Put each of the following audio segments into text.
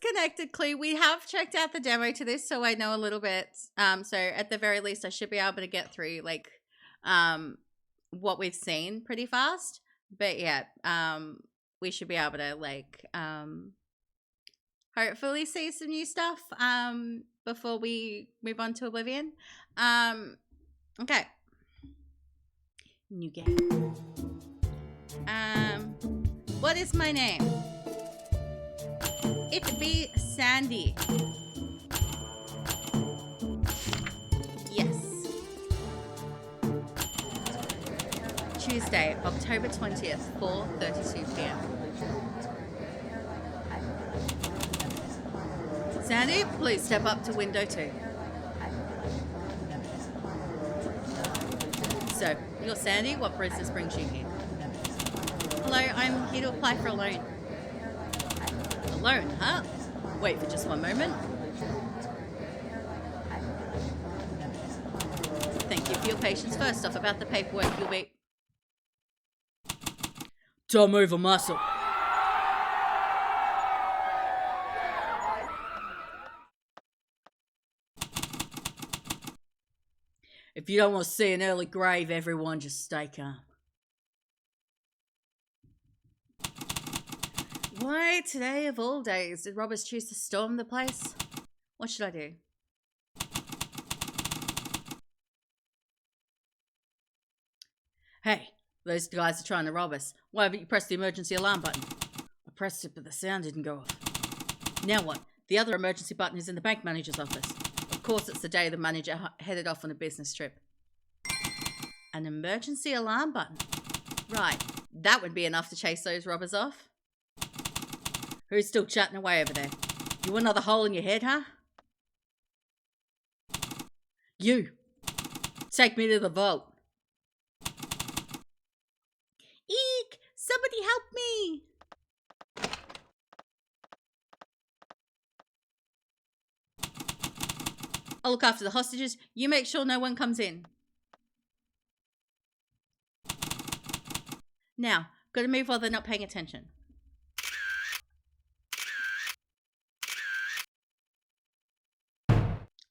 disconnected clue. We have checked out the demo to this, so I know a little bit. So at the very least, I should be able to get through like what we've seen pretty fast. But yeah, we should be able to like hopefully see some new stuff before we move on to Oblivion. Okay. New game. What is my name? It be Sandy. Yes. Tuesday, October 20th, 4:32 p.m. Sandy, please step up to window 2. So, you're Sandy. What business brings you here? Hello, I'm here to apply for a loan. A loan, huh? Wait for just one moment. Thank you for your patience. First off, about the paperwork, you'll be... Don't move a muscle. If you don't want to see an early grave, everyone just stay calm. Why today of all days did robbers choose to storm the place? What should I do? Hey, those guys are trying to rob us. Why haven't you pressed the emergency alarm button? I pressed it, but the sound didn't go off. Now what? The other emergency button is in the bank manager's office. Of course, it's the day the manager headed off on a business trip. An emergency alarm button. Right, that would be enough to chase those robbers off. Who's still chatting away over there? You want another hole in your head, huh? You. Take me to the vault. Eek! Somebody help me! I'll look after the hostages. You make sure no one comes in. Now, gotta move while they're not paying attention.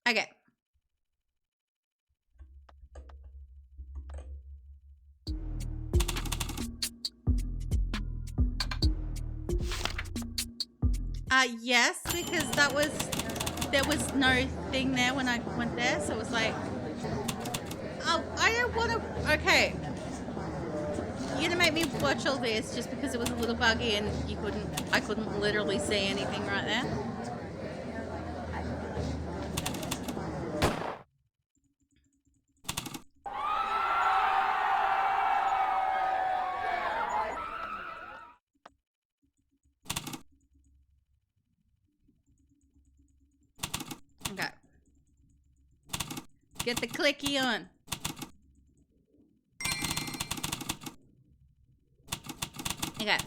Okay. Yes, because there was no thing there when I went there, so it was like, oh, I don't want to, okay. You're gonna make me watch all this just because it was a little buggy and I couldn't literally see anything right there. Okay. Get the clicky on. Okay.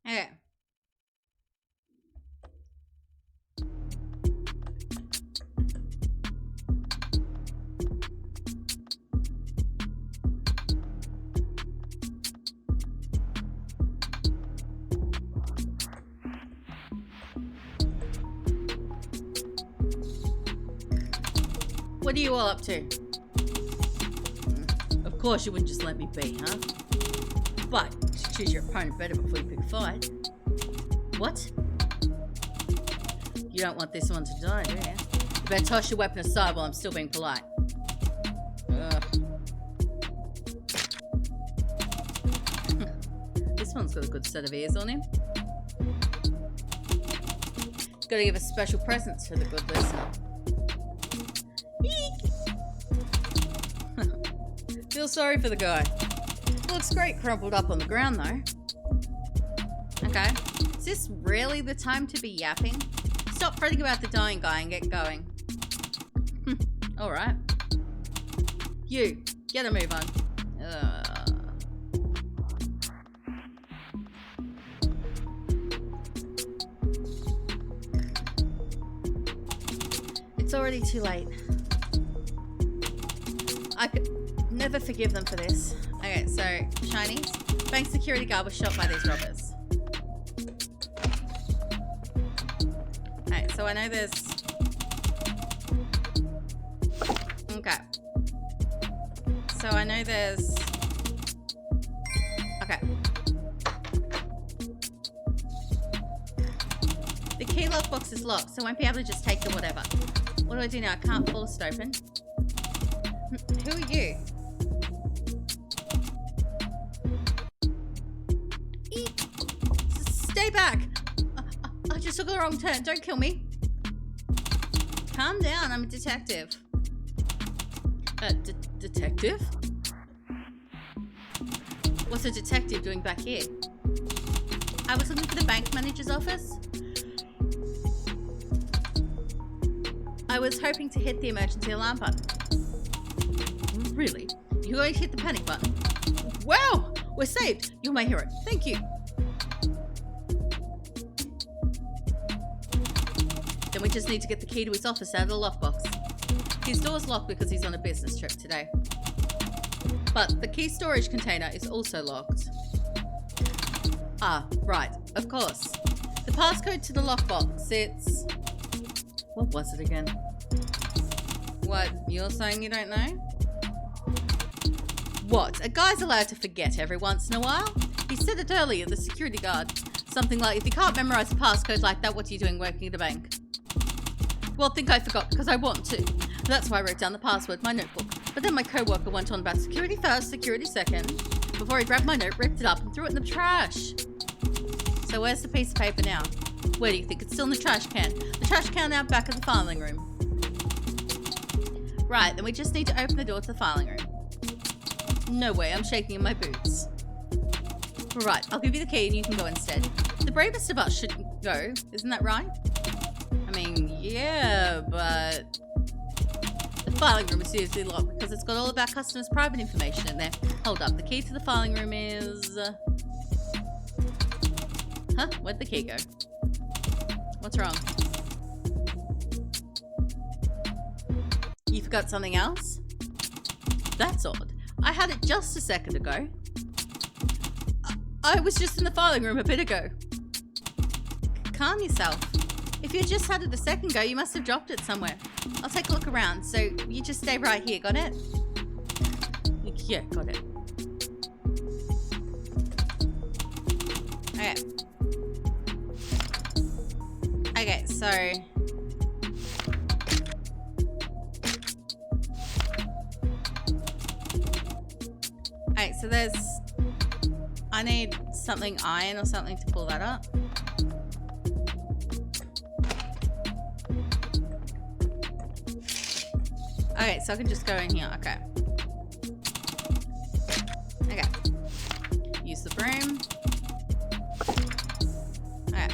Okay. What are you all up to? Of course you wouldn't just let me be, huh? But you should choose your opponent better before you pick a fight. What? You don't want this one to die, do you? You better toss your weapon aside while I'm still being polite. Ugh. This one's got a good set of ears on him. Gotta give a special presents for the good listener. Feel sorry for the guy. Looks great crumpled up on the ground though. Okay. Is this really the time to be yapping? Stop fretting about the dying guy and get going. Alright. You, get a move on. It's already too late. I could never forgive them for this. Okay, so, shinies. Bank security guard was shot by these robbers. Okay, so I know there's... Okay. So I know there's... Okay. The key lockbox is locked, so I won't be able to just take the whatever. What do I do now? I can't force it open. Who are you? Stay back! I just took a wrong turn. Don't kill me. Calm down. I'm a detective. Detective? What's a detective doing back here? I was looking for the bank manager's office. I was hoping to hit the emergency alarm button. Really? You're going to hit the panic button? Wow! We're saved! You're my hero. Thank you. Then we just need to get the key to his office out of the lockbox. His door's locked because he's on a business trip today. But the key storage container is also locked. Ah, right. Of course. The passcode to the lockbox, it's... What was it again? What? You're saying you don't know? What? A guy's allowed to forget every once in a while? He said it earlier, the security guard. Something like, if you can't memorize a passcode like that, what are you doing working at a bank? Well, I think I forgot because I want to. That's why I wrote down the password in my notebook. But then my co-worker went on about security first, security second. Before he grabbed my note, ripped it up and threw it in the trash. So where's the piece of paper now? Where do you think? It's still in the trash can. The trash can out back of the filing room. Right, then we just need to open the door to the filing room. No way, I'm shaking in my boots. Right, I'll give you the key and you can go instead. The bravest of us should go, isn't that right? I mean, yeah, but... The filing room is seriously locked because it's got all of our customers' private information in there. Hold up, the key to the filing room is... Huh? Where'd the key go? What's wrong? You forgot something else? That's odd. I had it just a second ago. I was just in the filing room a bit ago. Calm yourself. If you just had it a second ago, you must have dropped it somewhere. I'll take a look around, so you just stay right here, got it? Yeah, got it. Okay. Okay, so... Alright, so there's... I need something iron or something to pull that up. Okay, so I can just go in here. Okay. Okay. Use the broom. Okay.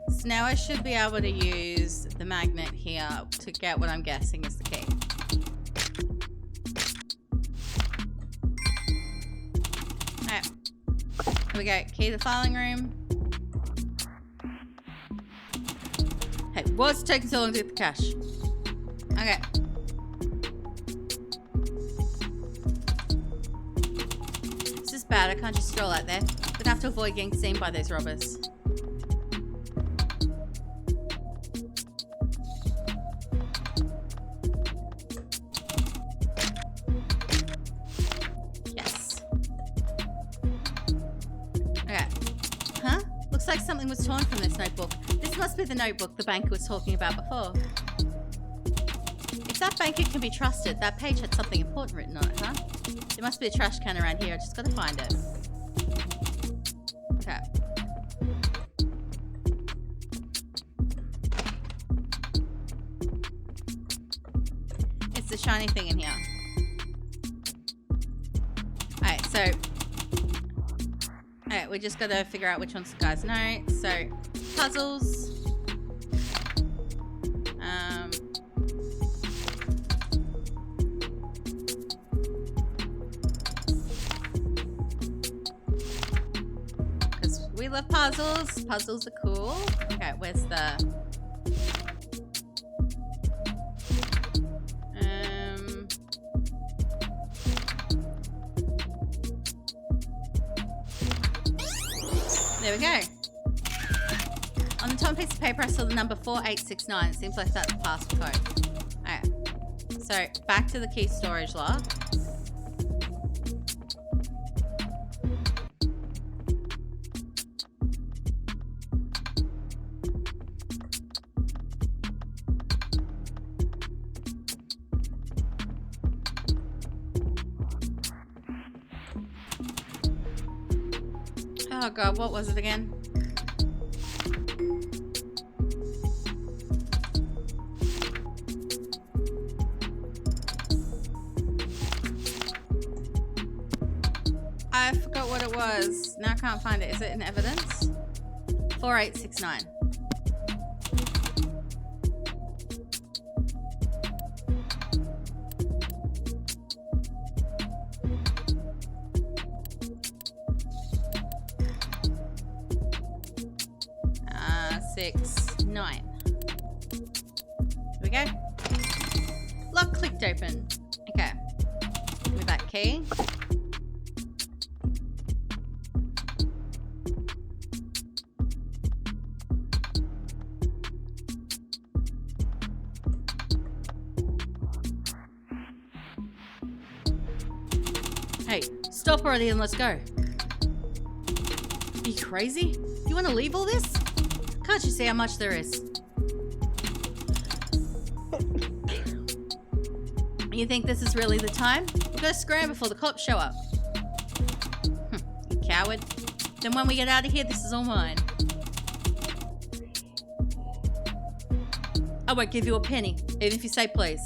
So now I should be able to use the magnet here to get what I'm guessing is the key. Okay. Here we go. Key to the filing room. Hey, what's taking so long to get the cash? Okay. This is bad. I can't just stroll out there. We'd have to avoid getting seen by those robbers. Yes. Okay. Huh? Looks like something was torn from this notebook. This must be the notebook the banker was talking about before. If that banker can be trusted, that page had something important written on it, huh? There must be a trash can around here. I just gotta find it. Okay. It's the shiny thing in here. Alright, so... Alright, we just gotta figure out which one's the guy's note. So, puzzles. We love puzzles. Puzzles are cool. Okay, where's the... There we go. On the top piece of paper, I saw the number 4869. It seems like that's the passcode. Alright. So, back to the key storage lock. Oh god, what was it again? I forgot what it was. Now I can't find it. Is it in evidence? 4869. Nine. Here we go. Lock clicked open. Okay. With that key. Hey, stop already and let's go. Are you crazy? You want to leave all this? Can't you see how much there is? You think this is really the time? We've got to scram before the cops show up. You coward. Then when we get out of here, this is all mine. I won't give you a penny, even if you say please.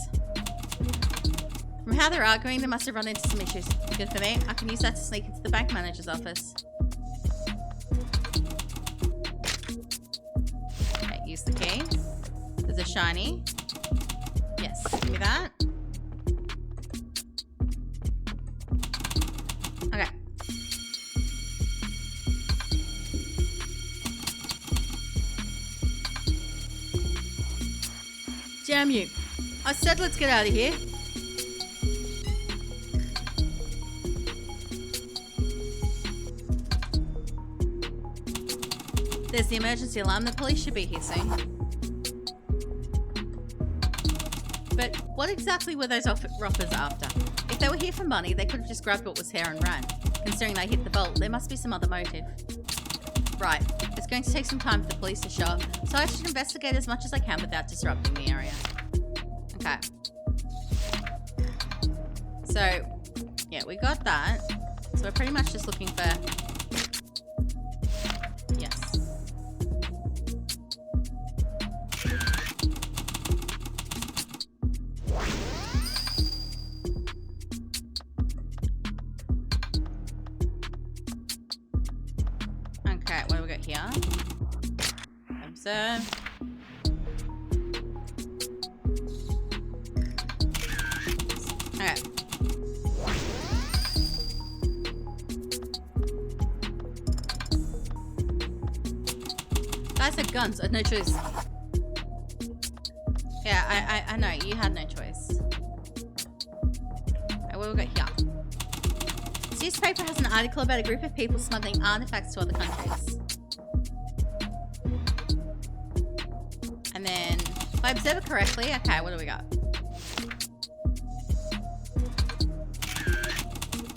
From how they're arguing, they must have run into some issues. Good for me. I can use that to sneak into the bank manager's office. Use the key. There's a shiny. Yes, give me that. Okay. Damn you. I said let's get out of here. There's the emergency alarm. The police should be here soon. But what exactly were those robbers after? If they were here for money, they could have just grabbed what was here and ran. Considering they hit the vault, there must be some other motive. Right. It's going to take some time for the police to show up, so I should investigate as much as I can without disrupting the area. Okay. So, yeah, we got that. So we're pretty much just looking for... Yes. Okay, what do we got here? Observe. Okay. Guys had guns. I had no choice. Yeah, I know. You had no choice. Okay, what do we got here? This newspaper has an article about a group of people smuggling artifacts to other countries. And then, if I observe it correctly, okay, what do we got?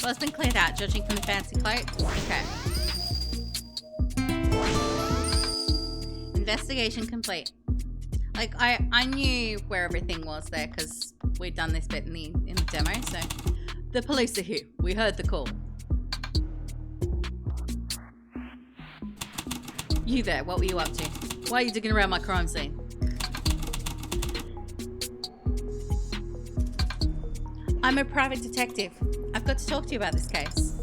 Well, it's been cleared out, judging from the fancy cloaks. Okay. Investigation complete. Like, I knew where everything was there because we'd done this bit in the demo, so. The police are here. We heard the call. You there, what were you up to? Why are you digging around my crime scene? I'm a private detective. I've got to talk to you about this case.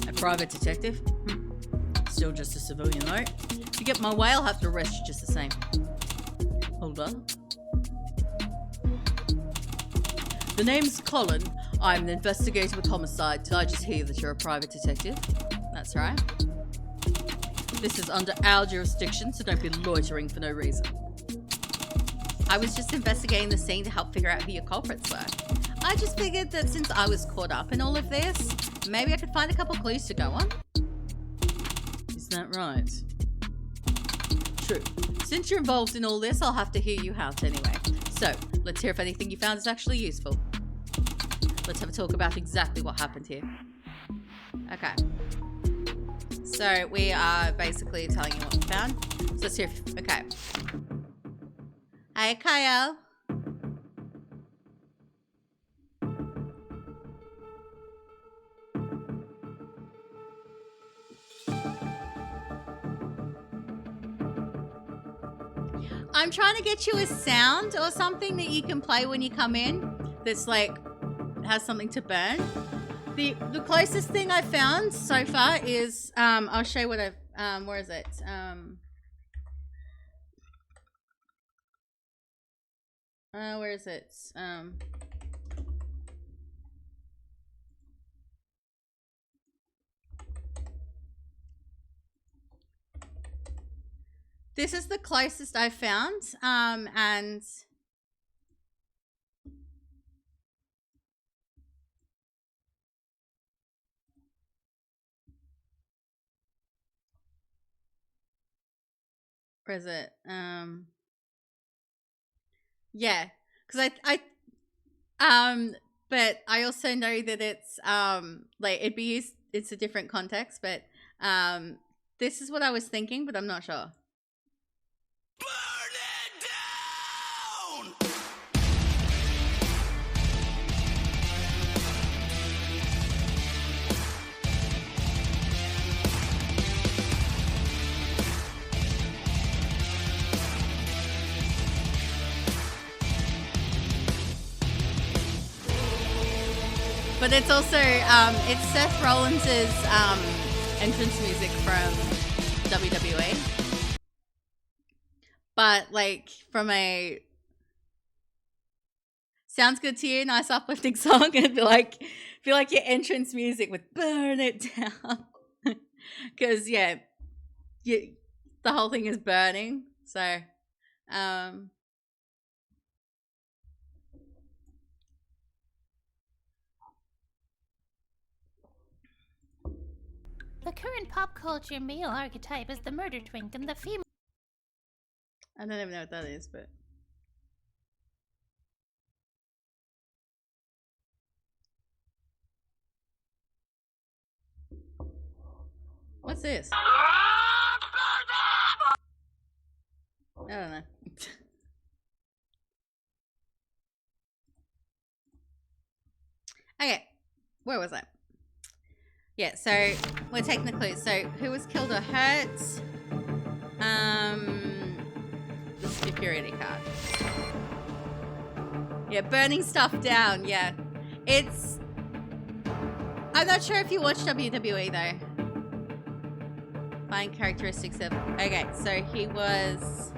A private detective? Still just a civilian, though. If you get my way, I'll have to arrest you just the same. Hold on. The name's Colin. I'm an investigator with homicide. Did I just hear that you're a private detective? That's right. This is under our jurisdiction, so don't be loitering for no reason. I was just investigating the scene to help figure out who your culprits were. I just figured that since I was caught up in all of this, maybe I could find a couple clues to go on. Is that right? True. Since you're involved in all this, I'll have to hear you out anyway. So, let's hear if anything you found is actually useful. Let's have a talk about exactly what happened here. Okay. So, we are basically telling you what we found. So, let's hear if... Okay. Hey, Kyle. I'm trying to get you a sound or something that you can play when you come in that's like has something to burn. The closest thing I found so far is I'll show you what I've where is it? Where is it? This is the closest I found, and where is it? Yeah, because but I also know that it's like it'd be used. It's a different context, but this is what I was thinking, but I'm not sure. But it's also, it's Seth Rollins' entrance music from WWE. But like from a sounds good to you, nice uplifting song, and feel like your entrance music would burn it down. Because yeah, the whole thing is burning. So the current pop culture male archetype is the murder twink, and the female... I don't even know what that is, but... What's this? I don't know. Okay, where was I? Yeah, so we're taking the clues. So who was killed or hurt? The security card. Yeah, burning stuff down. Yeah, it's. I'm not sure if you watch WWE though. Find characteristics of. Okay, so he was.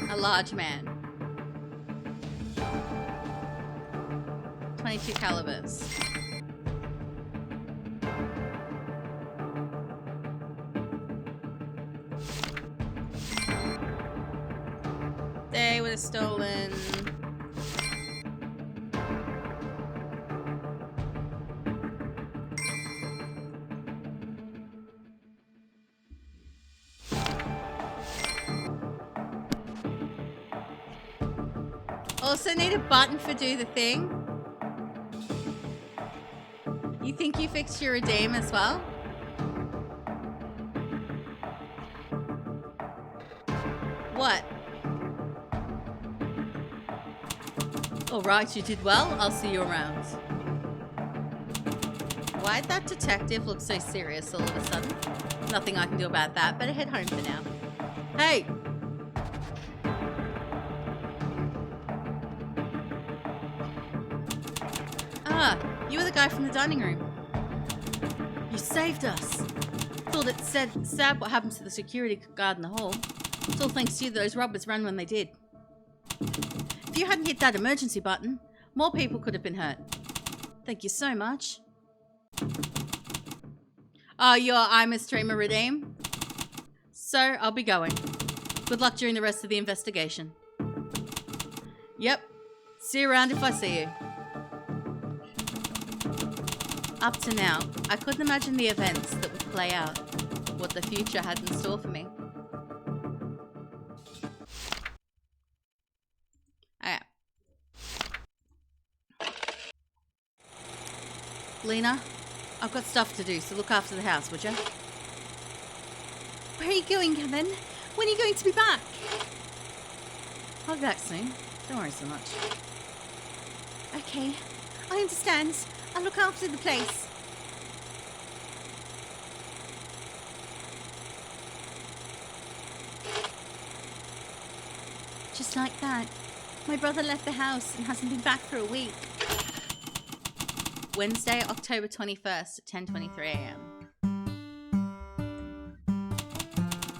A large man. 22 calibers. They would have stolen. Also need a button for do the thing. You think you fixed your redeem as well? What? Alright, you did well. I'll see you around. Why'd that detective look so serious all of a sudden? Nothing I can do about that. Better head home for now. Hey! Ah, you were the guy from the dining room. You saved us. Thought it said sad what happened to the security guard in the hall. It's all thanks to you that those robbers ran when they did. If you hadn't hit that emergency button, more people could have been hurt. Thank you so much. Oh, I'm a streamer redeem. So, I'll be going. Good luck during the rest of the investigation. Yep. See you around if I see you. Up to now, I couldn't imagine the events that would play out, what the future had in store for me. Okay. Lena, I've got stuff to do, so look after the house, would you? Where are you going, Kevin? When are you going to be back? I'll be back soon. Don't worry so much. Okay, I understand. I'll look after the place. Just like that, my brother left the house and hasn't been back for a week. Wednesday, October 21st at 10:23 a.m.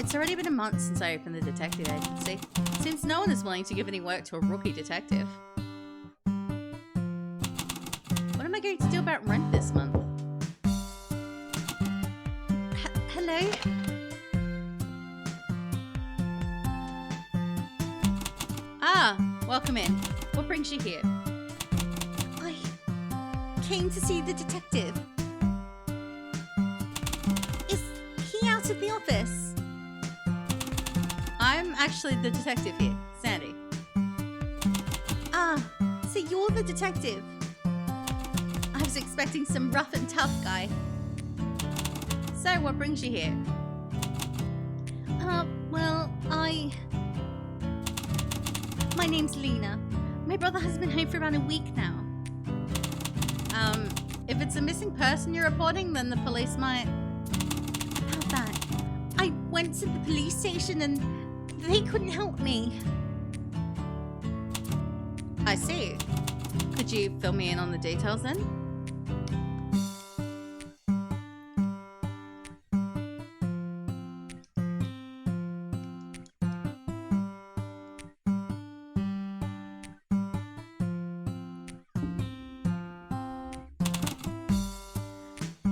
It's already been a month since I opened the detective agency. Seems no one is willing to give any work to a rookie detective. What am I going to do about rent this month? Hello? Ah, welcome in. What brings you here? I came to see the detective. Is he out of the office? I'm actually the detective here, Sandy. Ah, so you're the detective. I was expecting some rough and tough guy. So, what brings you here? Well, my name's Lena. My brother has been home for around a week now. If it's a missing person you're reporting, then the police might... About that, I went to the police station and they couldn't help me. I see. Could you fill me in on the details then?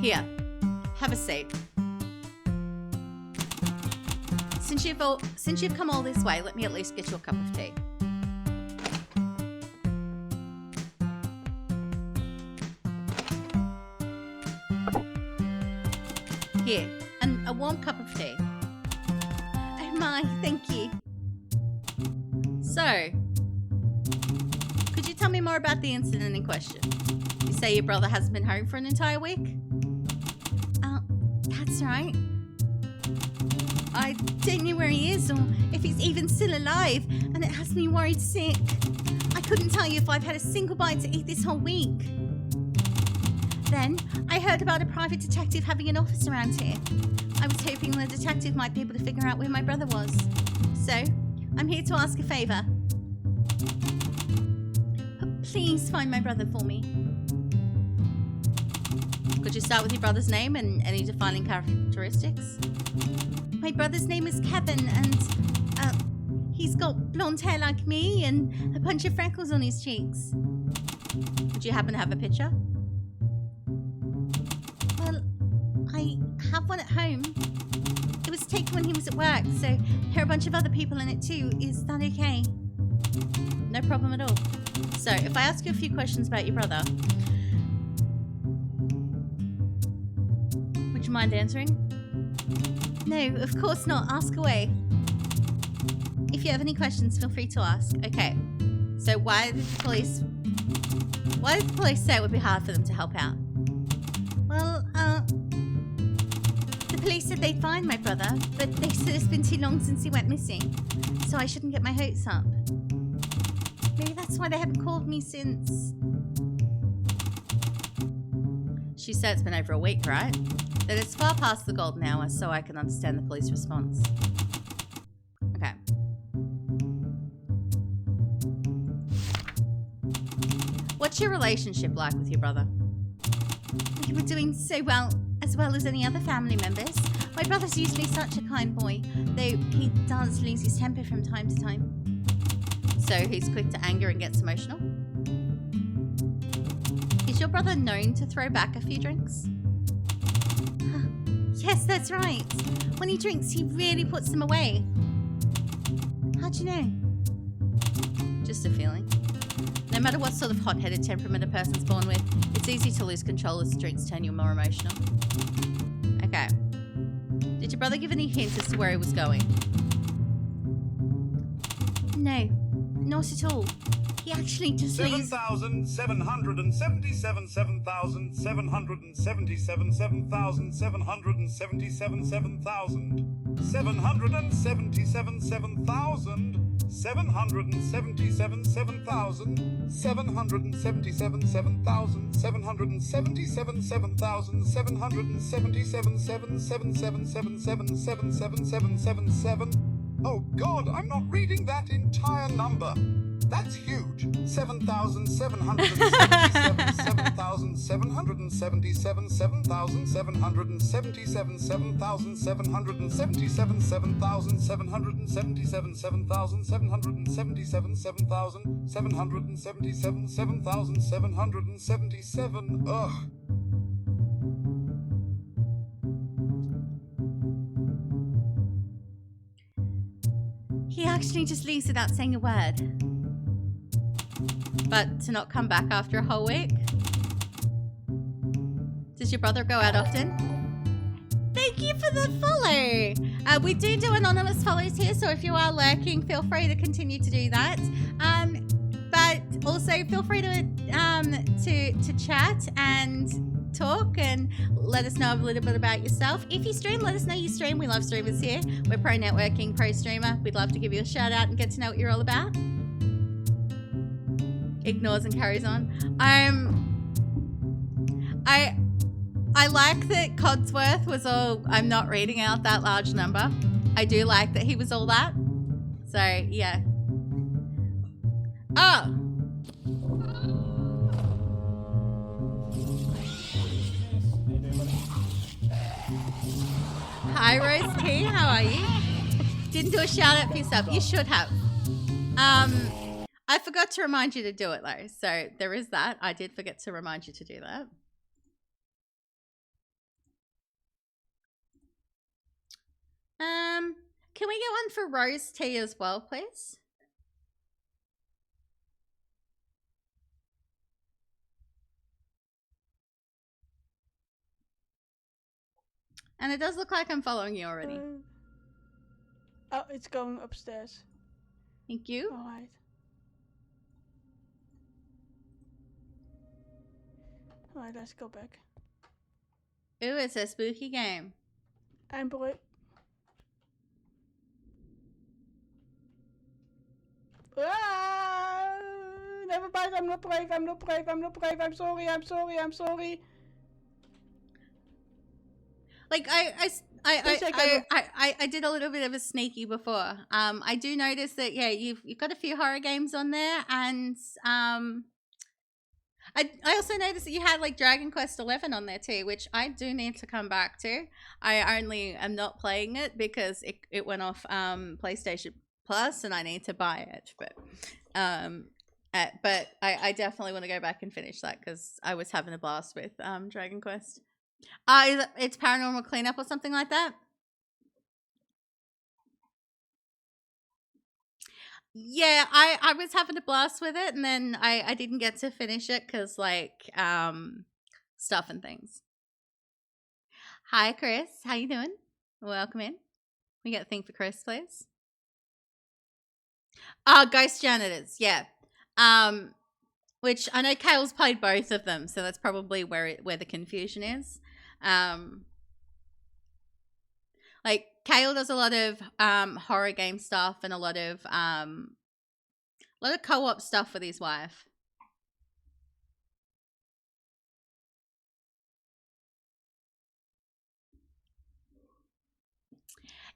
Here, have a seat. Since you've come all this way, let me at least get you a cup of tea. Here, and a warm cup of tea. Oh my, thank you. So, could you tell me more about the incident in question? You say your brother hasn't been home for an entire week? That's right. I don't know where he is or if he's even still alive, and it has me worried sick. I couldn't tell you if I've had a single bite to eat this whole week. Then, I heard about a private detective having an office around here. I was hoping the detective might be able to figure out where my brother was. So, I'm here to ask a favour. Please find my brother for me. Could you start with your brother's name and any defining characteristics? My brother's name is Kevin, and he's got blonde hair like me and a bunch of freckles on his cheeks. Would you happen to have a picture? Well, I have one at home. It was taken when he was at work, so there are a bunch of other people in it too. Is that okay? No problem at all. So, if I ask you a few questions about your brother, would you mind answering? No, of course not. Ask away. If you have any questions, feel free to ask. Okay. So why did the police say it would be hard for them to help out? Well, the police said they'd find my brother, but they said it's been too long since he went missing, so I shouldn't get my hopes up. Maybe that's why they haven't called me since. She said it's been over a week, right? That it's far past the golden hour, so I can understand the police response. Okay. What's your relationship like with your brother? We were doing so well as any other family members. My brother's usually such a kind boy, though he does lose his temper from time to time. So he's quick to anger and gets emotional? You is your brother known to throw back a few drinks? Yes, that's right. When he drinks, he really puts them away. How'd you know? Just a feeling. No matter what sort of hot-headed temperament a person's born with, it's easy to lose control as drinks turn you more emotional. Okay. Did your brother give any hint as to where he was going? No, not at all. He actually just leaves... 7,777, 7,777, 7,777, 7,000. 777, 7,000. 777, 7,000. 777, 7,000. 777, 7,000. 777, 77777777777. Oh God, I'm not reading that entire number. That's huge. 7,777, 7,777, 7,777, 7,777, 7,777, 7,777, 7,777, 7,777. Ugh. He actually just leaves without saying a word. But to not come back after a whole week? Does your brother go out often? Thank you for the follow! We do anonymous follows here, so if you are lurking, feel free to continue to do that. But also feel free to chat and talk and let us know a little bit about yourself. If you stream, let us know you stream. We love streamers here. We're pro networking, pro streamer. We'd love to give you a shout out and get to know what you're all about. Ignores and carries on. I like that Codsworth was all, I'm not reading out that large number. I do like that he was all that. So yeah. Oh. Hi Rose T, how are you? Didn't do a shout out for yourself. You should have. I forgot to remind you to do it though. So there is that. I did forget to remind you to do that. Can we get one for Rose T as well, please? And it does look like I'm following you already. Oh, it's going upstairs. Thank you. All right. All right, let's go back. Ooh, it's a spooky game. I'm boy. Ah, never mind. I'm not brave. I'm not brave. I'm not brave. I'm sorry. I'm sorry. I'm sorry. Like I did a little bit of a sneaky before. I do notice that you've got a few horror games on there, and I also noticed that you had like Dragon Quest XI on there too, which I do need to come back to. I only am not playing it because it went off PlayStation Plus, and I need to buy it. But I definitely want to go back and finish that because I was having a blast with Dragon Quest. It's Paranormal Cleanup or something like that. Yeah, I was having a blast with it, and then I didn't get to finish it because like stuff and things. Hi Chris, how you doing? Welcome in. We get a thing for Chris, please. Ghost Janitors, yeah. Which I know Kale's played both of them, so that's probably where the confusion is. Like Kale does a lot of horror game stuff and a lot of co-op stuff with his wife.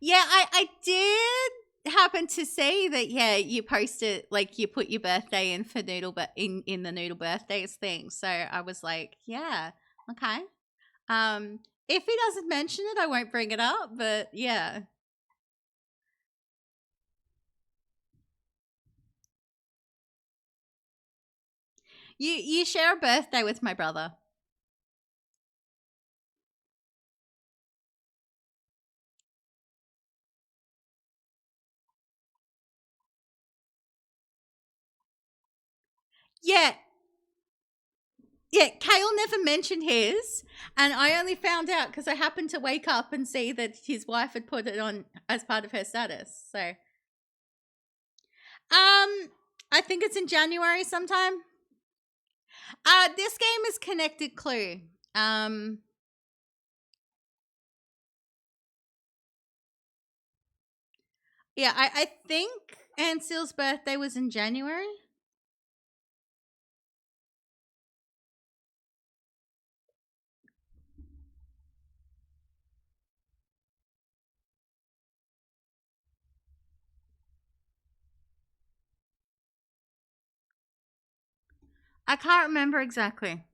Yeah, I did happen to see that. Yeah, you posted like you put your birthday in for Noodle, but in the Noodle birthdays thing. So I was like, yeah, okay. If he doesn't mention it, I won't bring it up. But yeah. You share a birthday with my brother. Yeah. Yeah, Kale never mentioned his, and I only found out because I happened to wake up and see that his wife had put it on as part of her status. So, I think it's in January sometime. This game is Connected Clue. Yeah, I think Anseel's birthday was in January. I can't remember exactly.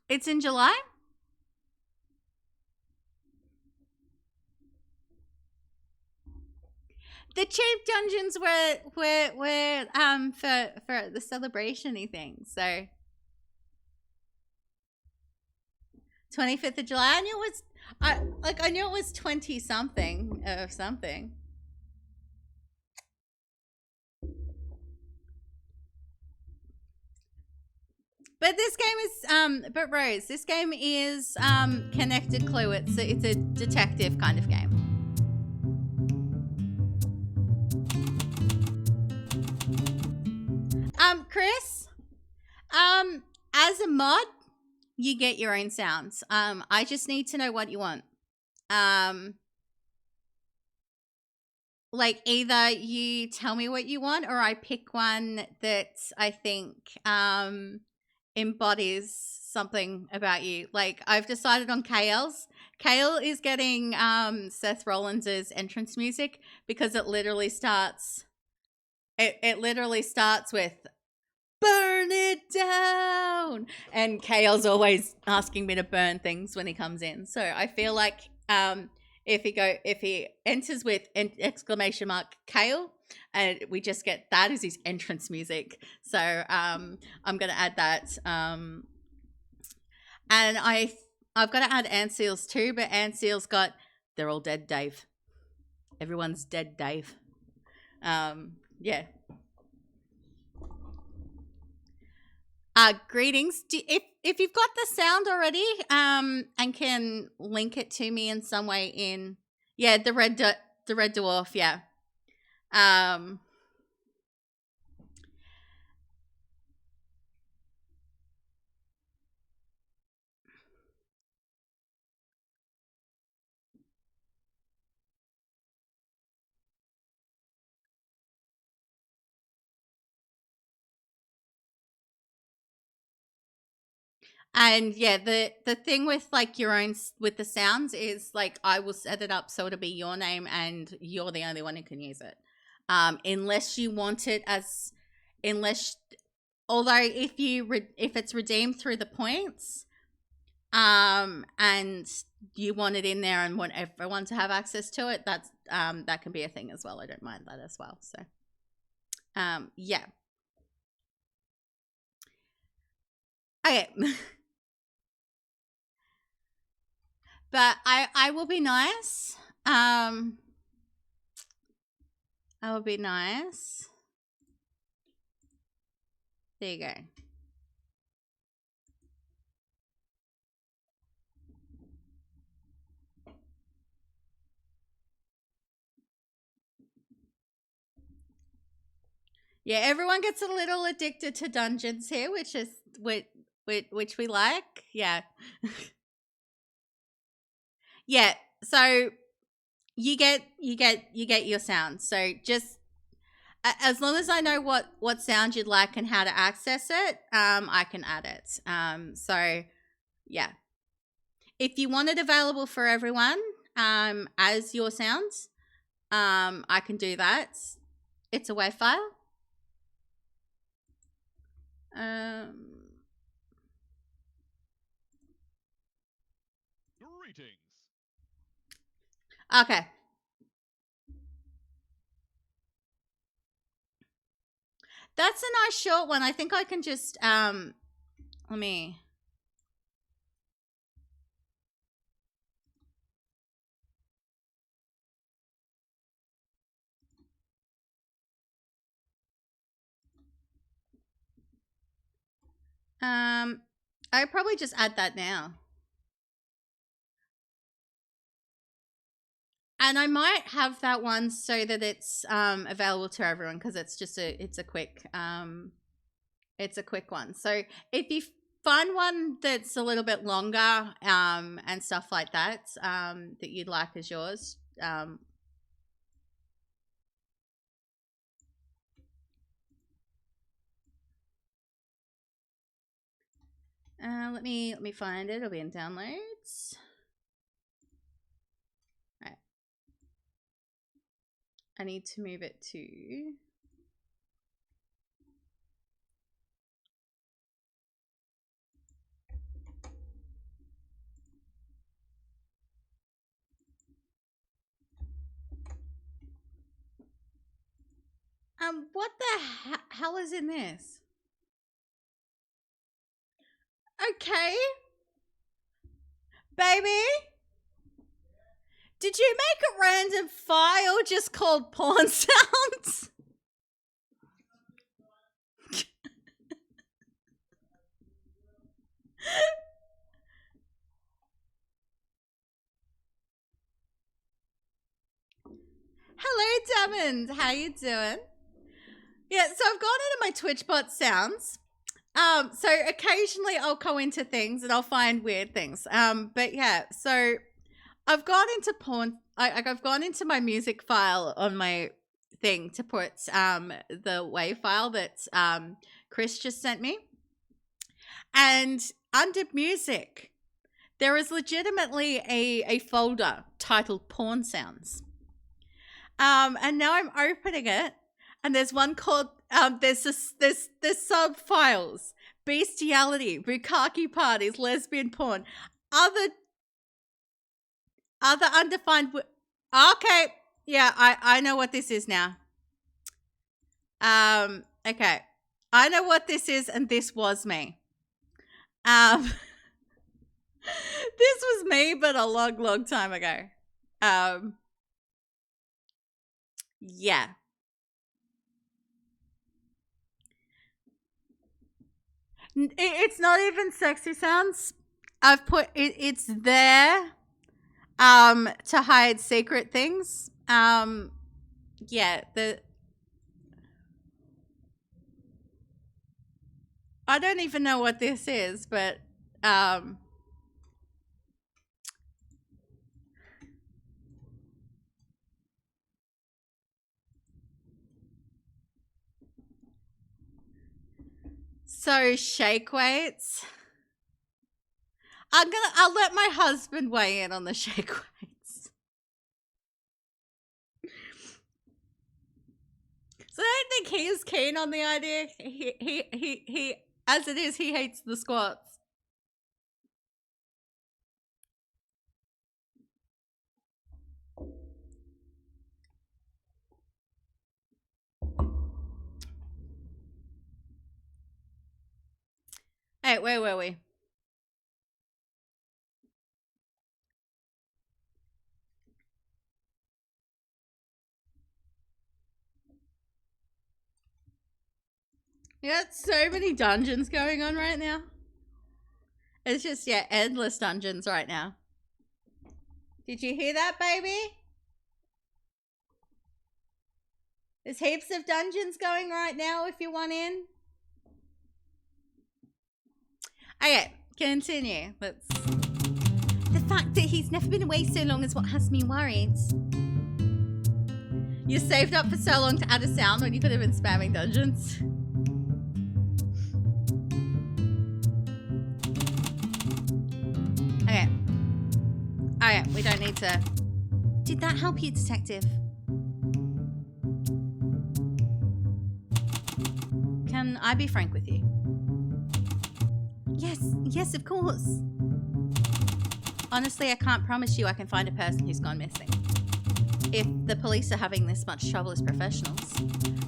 It's in July? The cheap dungeons were for the celebration-y thing. So 25th of July. I knew it was I knew it was 20 something of something. But this game is but Rose, this game is Connected Clue. It's a detective kind of game. Chris, as a mod, you get your own sounds. I just need to know what you want. Like either you tell me what you want or I pick one that I think embodies something about you. Like I've decided on Kale's. Kale is getting Seth Rollins' entrance music because it literally starts it literally starts with burn it down, and Kale's always asking me to burn things when he comes in. So I feel like if he enters with exclamation mark Kale, and we just get that as his entrance music. So I'm gonna add that. And I've got to add Anseel's too, but Anseel's got they're all dead, Dave. Everyone's dead, Dave. Yeah. Greetings. If you've got the sound already, and can link it to me in some way in the red dwarf, yeah. And yeah, the thing with like your own with the sounds is like I will set it up so it'll be your name and you're the only one who can use it, unless you want it as although if it's redeemed through the points, and you want it in there and want everyone to have access to it, that's that can be a thing as well. I don't mind that as well. So yeah. Okay. But I will be nice. I will be nice. There you go. Yeah, everyone gets a little addicted to dungeons here, which we like. Yeah. Yeah. So you get your sound. So just as long as I know what sound you'd like and how to access it, I can add it. So yeah. If you want it available for everyone, as your sounds, I can do that. It's a WAV file. Greetings. Okay. That's a nice short one. I think I can just, let me... I'd probably just add that now. And I might have that one so that it's available to everyone, because it's just it's a quick one. So if you find one that's a little bit longer and stuff like that that you'd like as yours, let me find it. It'll be in downloads. All right. I need to move it to... what the hell is in this? Okay. Baby? Did you make a random file just called porn sounds? Hello, Diamond. How you doing? Yeah, so I've gone into my Twitchbot sounds. So occasionally I'll go into things and I'll find weird things. But yeah, so I've gone into porn. I've gone into my music file on my thing to put the WAV file that Chris just sent me. And under music, there is legitimately a folder titled porn sounds. And now I'm opening it. And there's one called, there's sub files, bestiality, bukkake parties, lesbian porn, other undefined. Okay, yeah, I know what this is now. Okay, I know what this is, and this was me. This was me, but a long time ago. Yeah. It's not even sexy sounds. I've put it's there to hide secret things. Yeah, I don't even know what this is, but so shake weights. I'll let my husband weigh in on the shake weights. So I don't think he's keen on the idea. He as it is, he hates the squats. Hey, where were we? You got so many dungeons going on right now. It's just, yeah, endless dungeons right now. Did you hear that, baby? There's heaps of dungeons going right now if you want in. Okay, continue. Let's... The fact that he's never been away so long is what has me worried. You saved up for so long to add a sound when you could have been spamming dungeons. Okay. Okay, we don't need to... Did that help you, detective? Can I be frank with you? Yes, of course. Honestly, I can't promise you I can find a person who's gone missing. if the police are having this much trouble as professionals.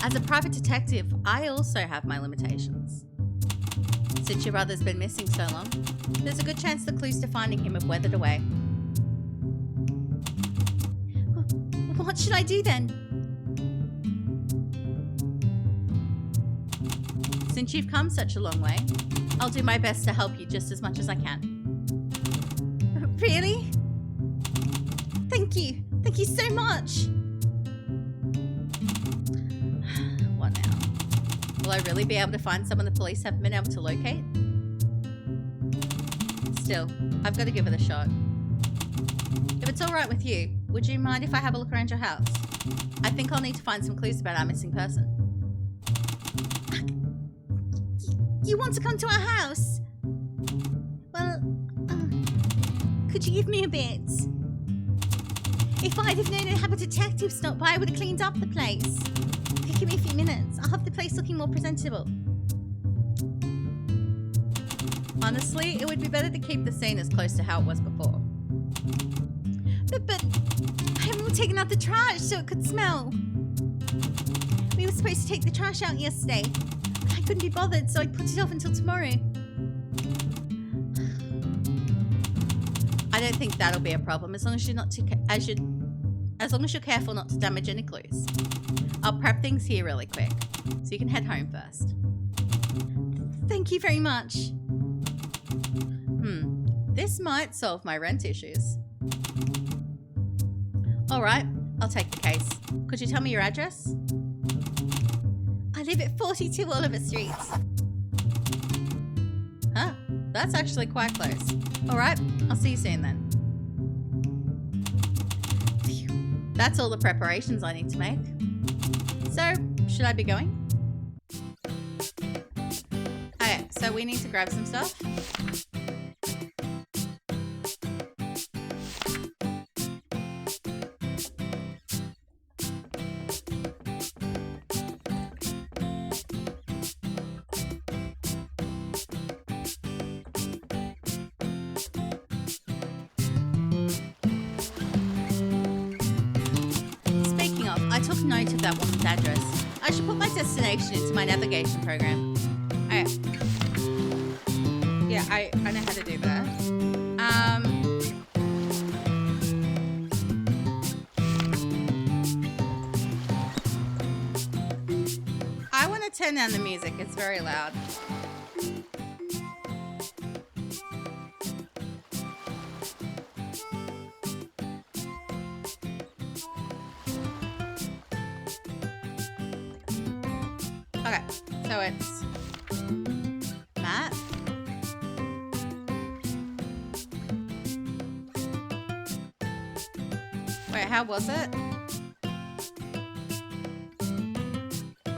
As a private detective, I also have my limitations. Since your brother's been missing so long, there's a good chance the clues to finding him have weathered away. What should I do then? Since you've come such a long way, I'll do my best to help you just as much as I can. Really? Thank you. Thank you so much. What now? Will I really be able to find someone the police haven't been able to locate? Still, I've got to give it a shot. If it's alright with you, would you mind if I have a look around your house? I think I'll need to find some clues about our missing person. You want to come to our house? Well, could you give me a bit? If I'd have known to have a detective stop by, I would have cleaned up the place. Give me a few minutes. I'll have the place looking more presentable. Honestly, it would be better to keep the scene as close to how it was before. But I haven't taken out the trash, so it could smell. We were supposed to take the trash out yesterday. I couldn't be bothered, so I put it off until tomorrow. I don't think that'll be a problem, as long as you're not too as long as you're careful not to damage any clues. I'll prep things here really quick, so you can head home first. Thank you very much. This might solve my rent issues. Alright, I'll take the case. Could you tell me your address? I live at 42 Oliver Street. Huh, that's actually quite close. Alright, I'll see you soon then. Phew. That's all the preparations I need to make. So, should I be going? Okay, so we need to grab some stuff. I took note of that woman's address. I should put my destination into my navigation program. Okay. Yeah, I know how to do that. I want to turn down the music. It's very loud. Okay, so it's Matt. Wait, how was it?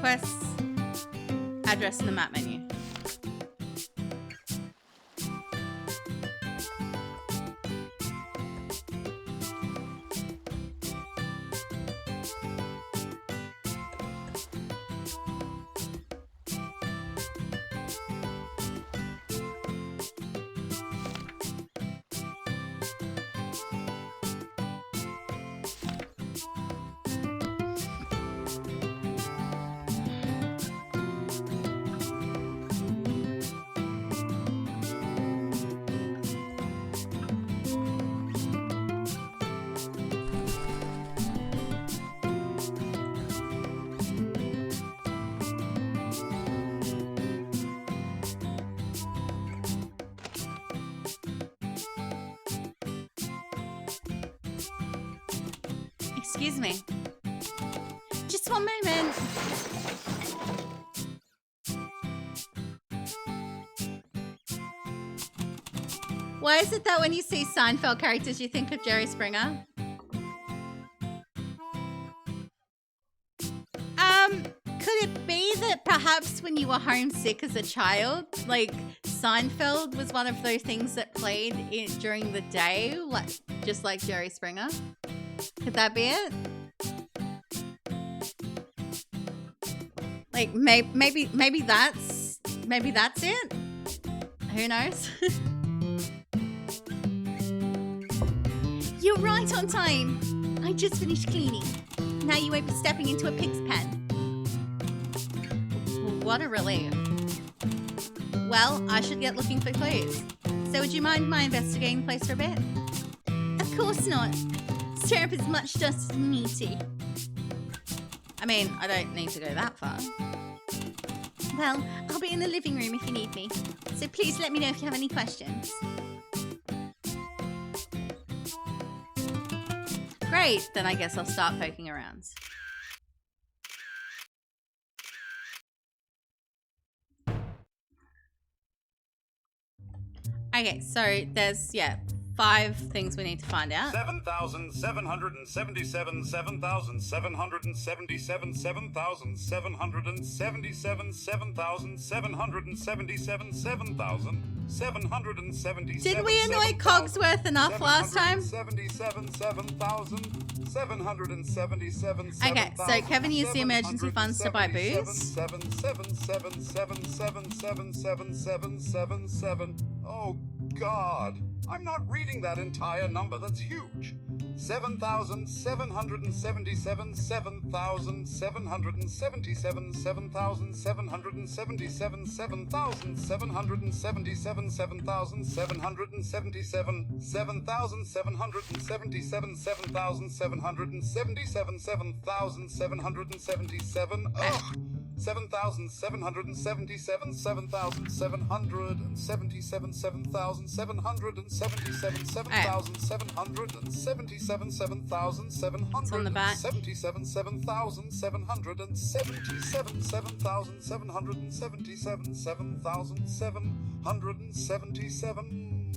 Quests, address in the map menu. Excuse me. Just one moment. Why is it that when you see Seinfeld characters, you think of Jerry Springer? Could it be that perhaps when you were homesick as a child, like Seinfeld was one of those things that played during the day, like just like Jerry Springer? Could that be it? Like maybe that's it. Who knows? You're right on time. I just finished cleaning. Now you won't be stepping into a pig's pen. What a relief. Well, I should get looking for clues. So would you mind my investigating the place for a bit? Of course not. Stir up as much dust as you need to. I mean, I don't need to go that far. Well, I'll be in the living room if you need me. So please let me know if you have any questions. Great, then I guess I'll start poking around. Okay, so there's, 5 things we need to find out. 7,777, 7,777, 7,777, 7,777, 7,777. Did we annoy Cogsworth enough last time? 777,777. Okay, so Kevin used the emergency funds to buy booze. 77777777777. Oh God, I'm not reading that entire number. That's huge. 7,777, 7,777, 7,777, 7,777, 7,777, 7,777, 7,777, 7,777. Ugh. 7,777, 7,777, 7,777, 7,777, 7,777, 7,777, 7,777, 7,777.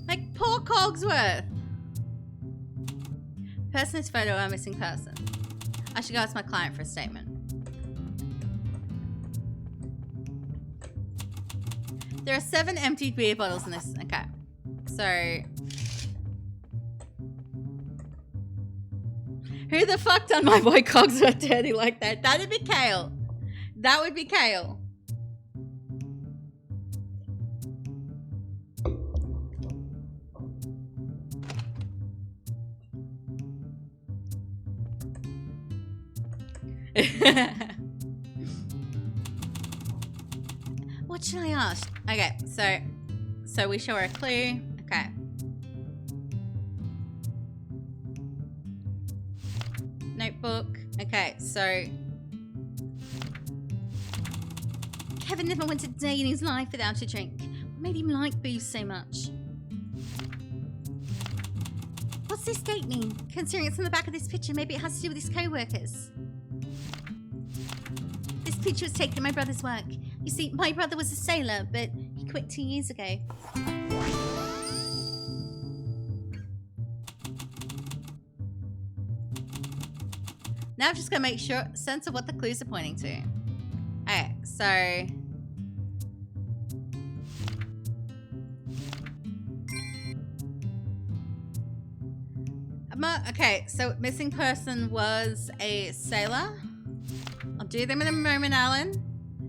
Like, poor Cogsworth. Person is photo of a missing person. I should go ask my client for a statement. There are 7 emptied beer bottles in this. Okay. So. Who the fuck done my boy Cogsworth dirty like that? That'd be Kale. That would be Kale. What should I ask? Okay, so we show her a clue. Okay. Notebook. Okay, so Kevin never went a day in his life without a drink. What made him like booze so much? What's this date mean? Considering it's on the back of this picture, maybe it has to do with his co-workers. This picture was taken at my brother's work. You see, my brother was a sailor, but he quit 2 years ago. now I'm just gonna make sense of what the clues are pointing to. Okay, so okay, so missing person was a sailor. I'll do them in a moment, Alan.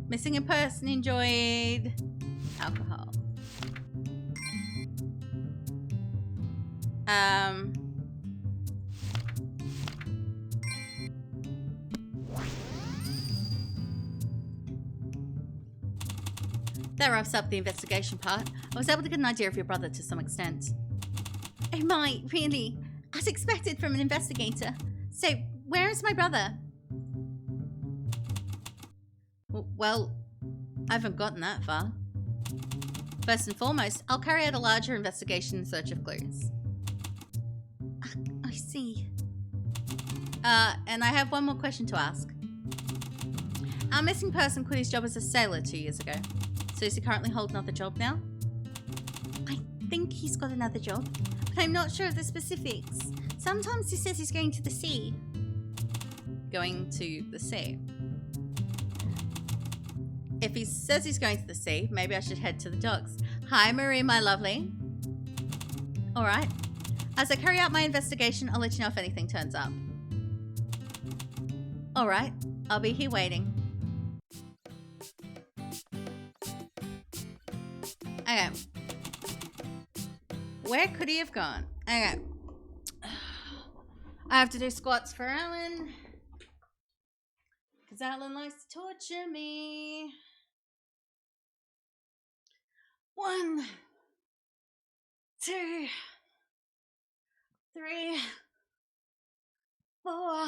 Missing a person enjoyed alcohol. That wraps up the investigation part. I was able to get an idea of your brother to some extent. Oh my, really? As expected from an investigator. So, where is my brother? Well, I haven't gotten that far. First and foremost, I'll carry out a larger investigation in search of clues. I see. And I have one more question to ask. Our missing person quit his job as a sailor 2 years ago. So does he currently hold another job now? I think he's got another job, but I'm not sure of the specifics. Sometimes he says he's going to the sea. Going to the sea? If he says he's going to the sea, maybe I should head to the docks. Hi, Marie, my lovely. All right. As I carry out my investigation, I'll let you know if anything turns up. All right. I'll be here waiting. Okay. Where could he have gone? Okay. I have to do squats for Alan. Because Alan likes to torture me. 1, 2, 3, 4,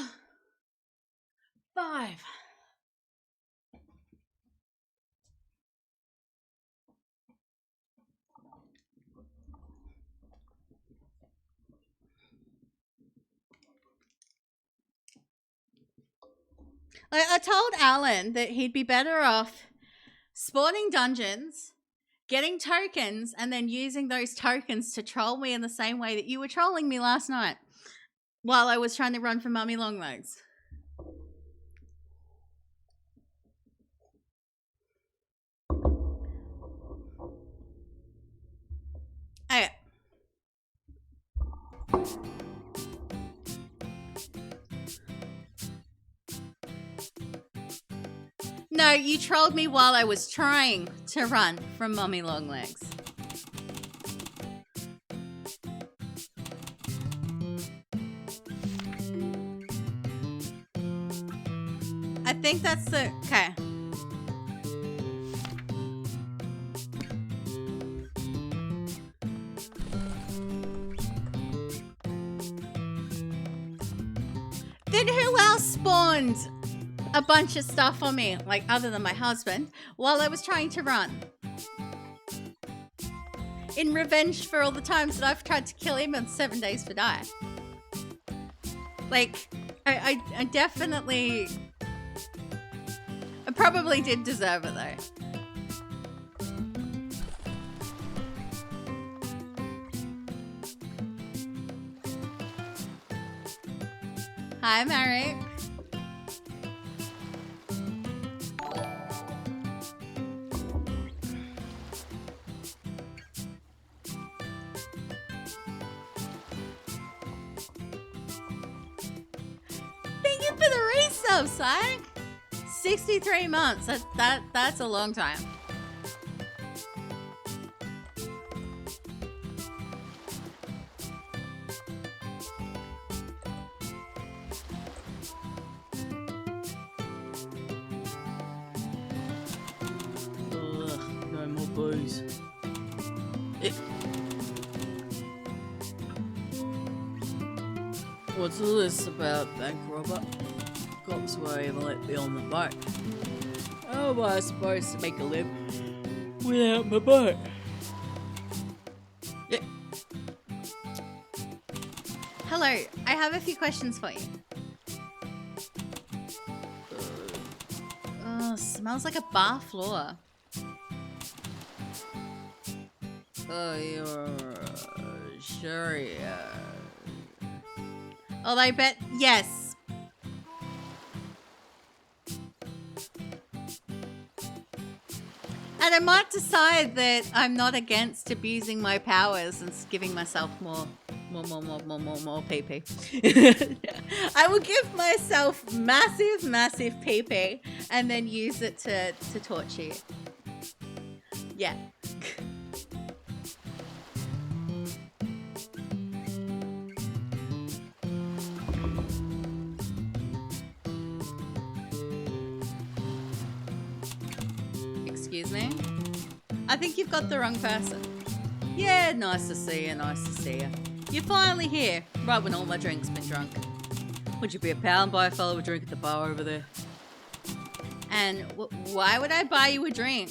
5. I told Alan that he'd be better off spawning dungeons, getting tokens, and then using those tokens to troll me in the same way that you were trolling me last night while I was trying to run for Mummy Longlegs. Okay. No, you trolled me while I was trying to run from Mummy Longlegs. I think that's the... Okay. Then who else spawned a bunch of stuff on me, like other than my husband, while I was trying to run? In revenge for all the times that I've tried to kill him on 7 Days to Die. Like, I definitely... I probably did deserve it though. Hi, Marek. Thank you for the resub, Psych. 63 months. That's a long time. No more booze. What's all this about, bank robber? Cops won't even let me on the boat. How am I supposed to make a living without my boat? Yeah. Hello, I have a few questions for you. Oh, smells like a bar floor. Oh, you're sure, yeah. Although I bet, yes. And I might decide that I'm not against abusing my powers and giving myself more PP. I will give myself massive PP and then use it to torture you. Yeah. Excuse me? I think you've got the wrong person. Yeah, nice to see you, nice to see you. You're finally here, right when all my drink's been drunk. Would you be a pal and buy a fellow a drink at the bar over there? And why would I buy you a drink?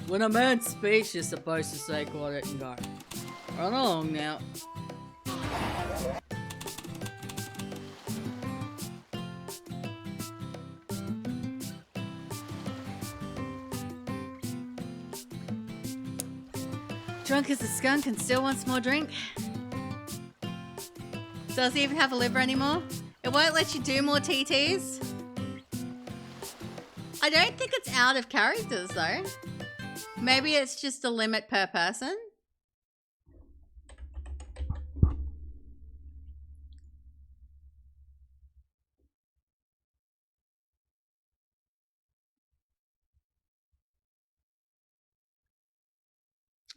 When a man speaks, you're supposed to say quiet and go. Run along now. Drunk as a skunk and still wants more drink? Does he even have a liver anymore? It won't let you do more TTs? I don't think it's out of characters though. Maybe it's just a limit per person.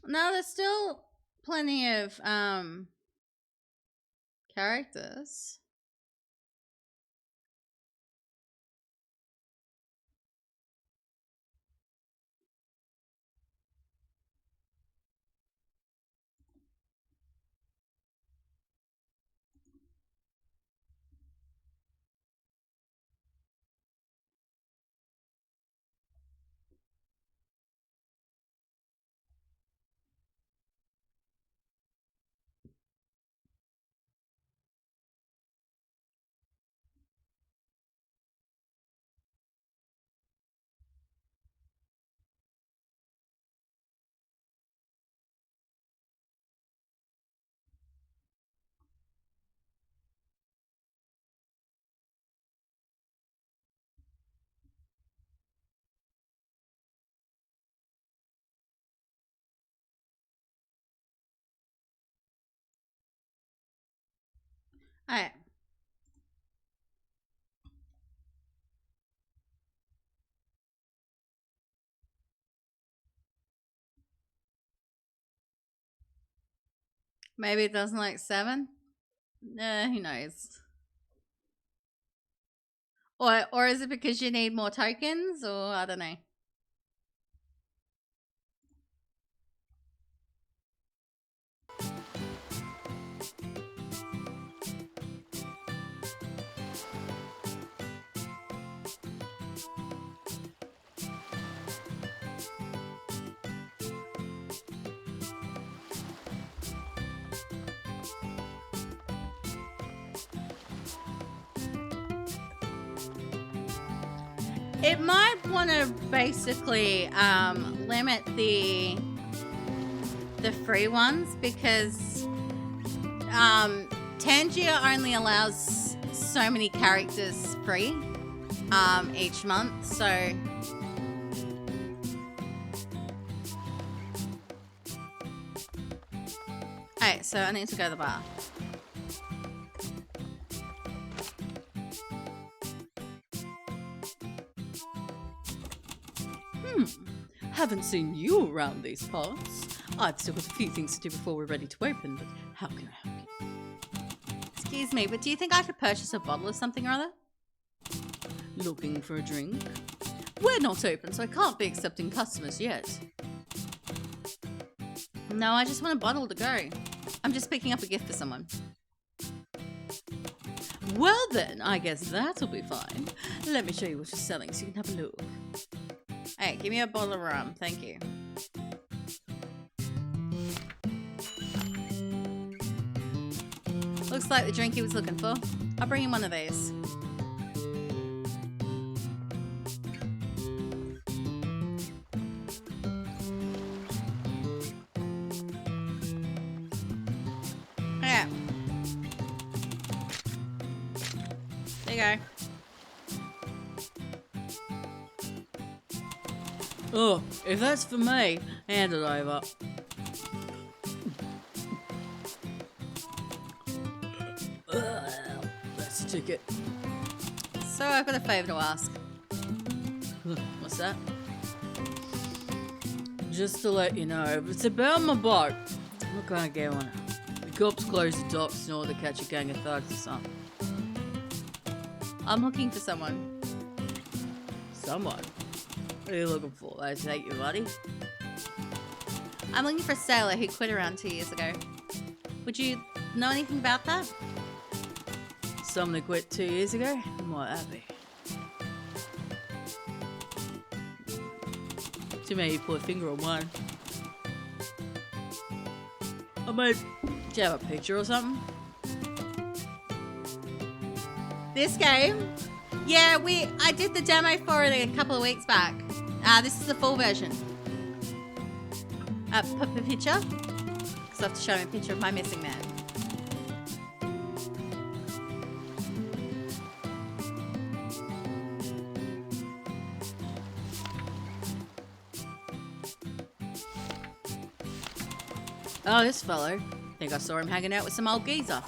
No, there's still plenty of characters. Alright. Maybe it doesn't like 7? Who knows? Or is it because you need more tokens? Or I don't know. It might want to basically limit the free ones because Thankyou only allows so many characters free each month, so alright, so I need to go to the bar. Haven't seen you around these parts. I've still got a few things to do before we're ready to open, but how can I help you? Excuse me, but do you think I could purchase a bottle of something or other? Looking for a drink? We're not open, so I can't be accepting customers yet. No, I just want a bottle to go. I'm just picking up a gift for someone. Well then, I guess that'll be fine. Let me show you what you're selling so you can have a look. Hey, give me a bottle of rum, thank you. Looks like the drink he was looking for. I'll bring him one of these. Yeah. There you go. Oh, if that's for me, hand it over. That's a ticket. So I've got a favour to ask. What's that? Just to let you know, it's about my boat. What can I get on it? The cops close the docks in order to catch a gang of thugs or something. I'm looking for someone. Someone? What are you looking for? I take you, buddy. I'm looking for a sailor who quit around 2 years ago. Would you know anything about that? Someone who quit 2 years ago? What happy? Too many put a finger on one. I mean, do you have a picture or something? This game? Yeah, I did the demo for it a couple of weeks back. This is the full version. Put a picture. Because I have to show me a picture of my missing man. Oh, this fellow. Think I saw him hanging out with some old geezer.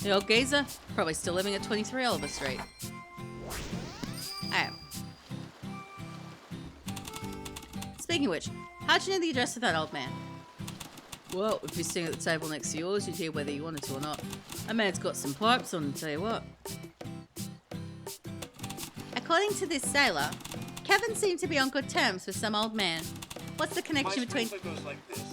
The old geezer? Probably still living at 23 Oliver Street. Oh. Speaking of which, how'd you know the address of that old man? Well, if you're sitting at the table next to yours, you'd hear whether you wanted to or not. That man's got some pipes on him, tell you what. According to this sailor, Kevin seemed to be on good terms with some old man. What's the My connection between... sprinkler goes like this.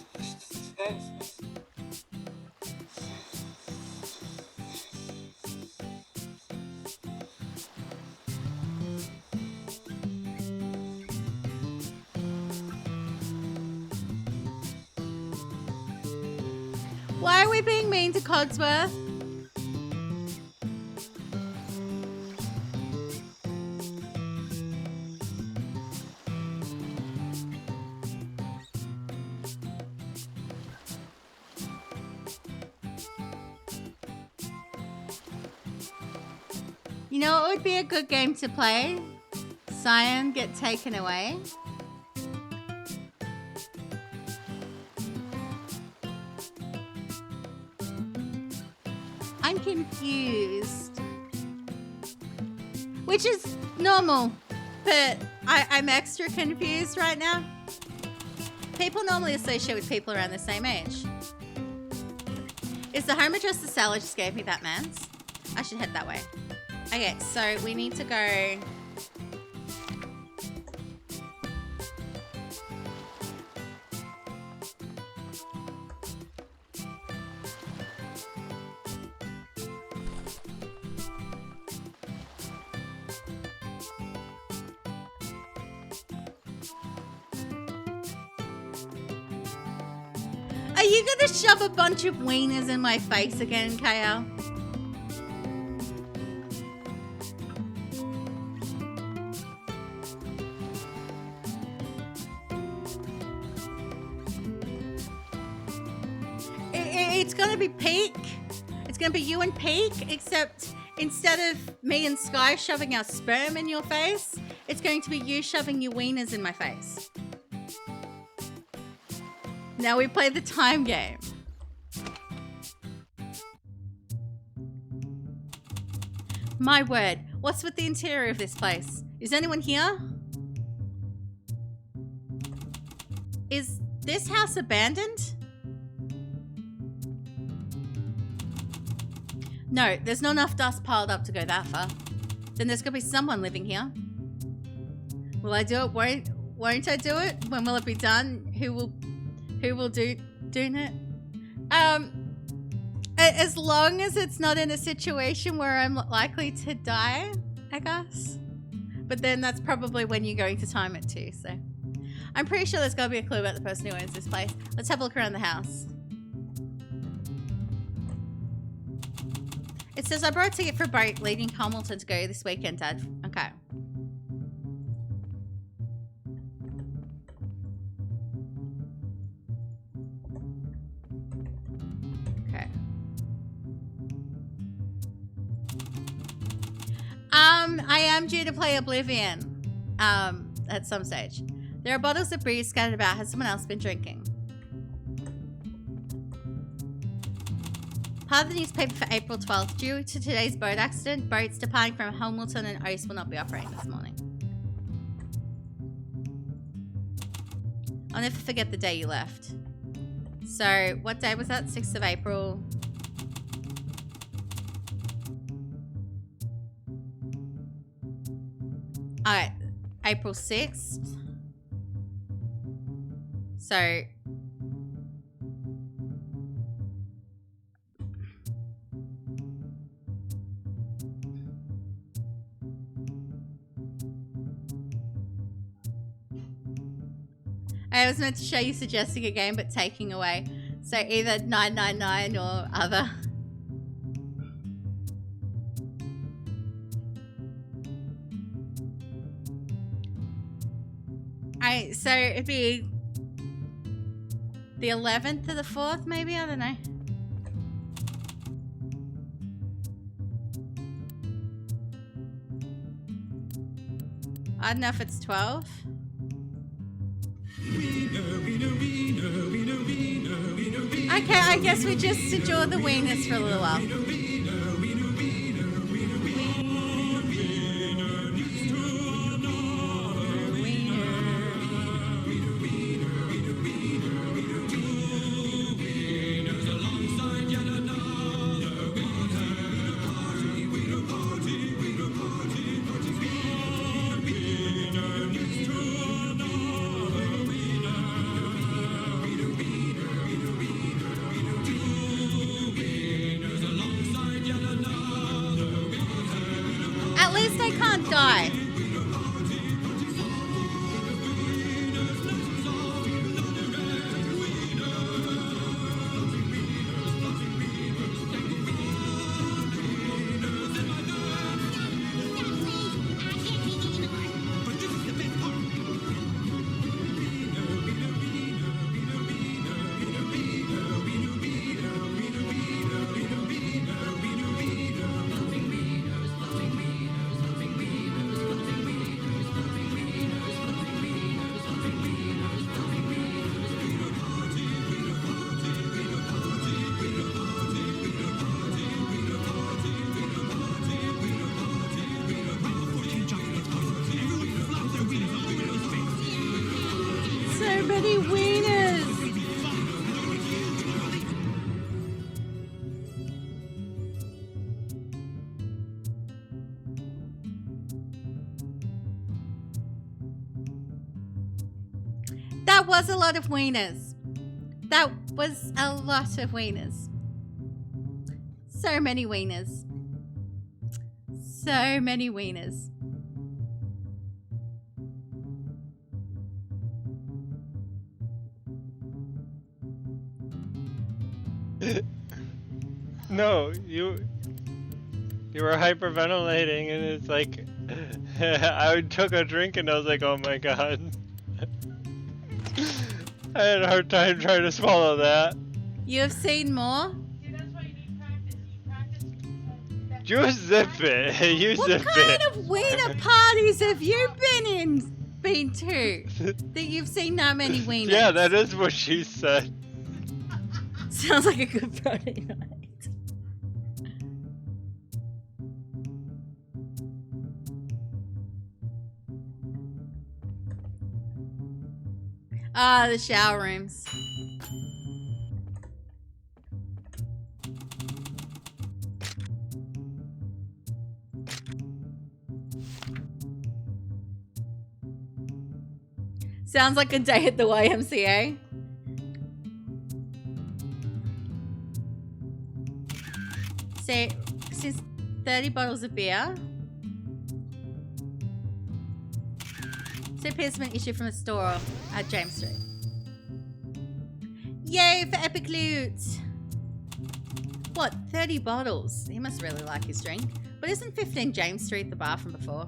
Why are we being mean to Codsworth? You know what would be a good game to play? Cyan get taken away. I'm confused. Which is normal, but I'm extra confused right now. People normally associate with people around the same age. Is the home address the seller just gave me that man's? I should head that way. Okay, so we need to go... Are you gonna shove a bunch of wieners in my face again, Kyle? It's gonna be Peak. It's gonna be you and Peak, except instead of me and Sky shoving our sperm in your face, it's going to be you shoving your wieners in my face. Now we play the time game. My word, what's with the interior of this place? Is anyone here? Is this house abandoned? No, there's not enough dust piled up to go that far. Then there's gonna be someone living here. Will I do it? Won't I do it? When will it be done? Who will do it? As long as it's not in a situation where I'm likely to die, I guess. But then that's probably when you're going to time it too, so. I'm pretty sure there's gotta be a clue about the person who owns this place. Let's have a look around the house. It says, I brought a ticket for a boat leaving Hamilton to go this weekend, Dad. Okay. Okay. I am due to play Oblivion, at some stage. There are bottles of beer scattered about. Has someone else been drinking? Part of the newspaper for April 12th. Due to today's boat accident, boats departing from Hamilton and Oast will not be operating this morning. I'll never forget the day you left. So, what day was that? 6th of April. Alright, April 6th. So... I was meant to show you suggesting a game, but taking away. So either 999 or other. Alright, so it'd be the 11th to the 4th, maybe? I don't know. I don't know if it's 12. Okay, I guess we just endure the wieners for a little while. guy. So many wieners. That was a lot of wieners. That was a lot of wieners. So many wieners. So many wieners. No, you were hyperventilating, and it's like I took a drink and I was like, oh my god. I had a hard time trying to swallow that. You have seen more? See, that's why you need practice. You practice. You zip it. You What zip kind it. of wiener parties have you been to that you've seen that many wieners? Yeah, that is what she said. Sounds like a good Friday night. Ah, the shower rooms. Sounds like a day at the YMCA. So, since 30 bottles of beer. So appears to be an issue from the store at James Street. Yay for epic loot! What, 30 bottles? He must really like his drink. But isn't 15 James Street the bar from before?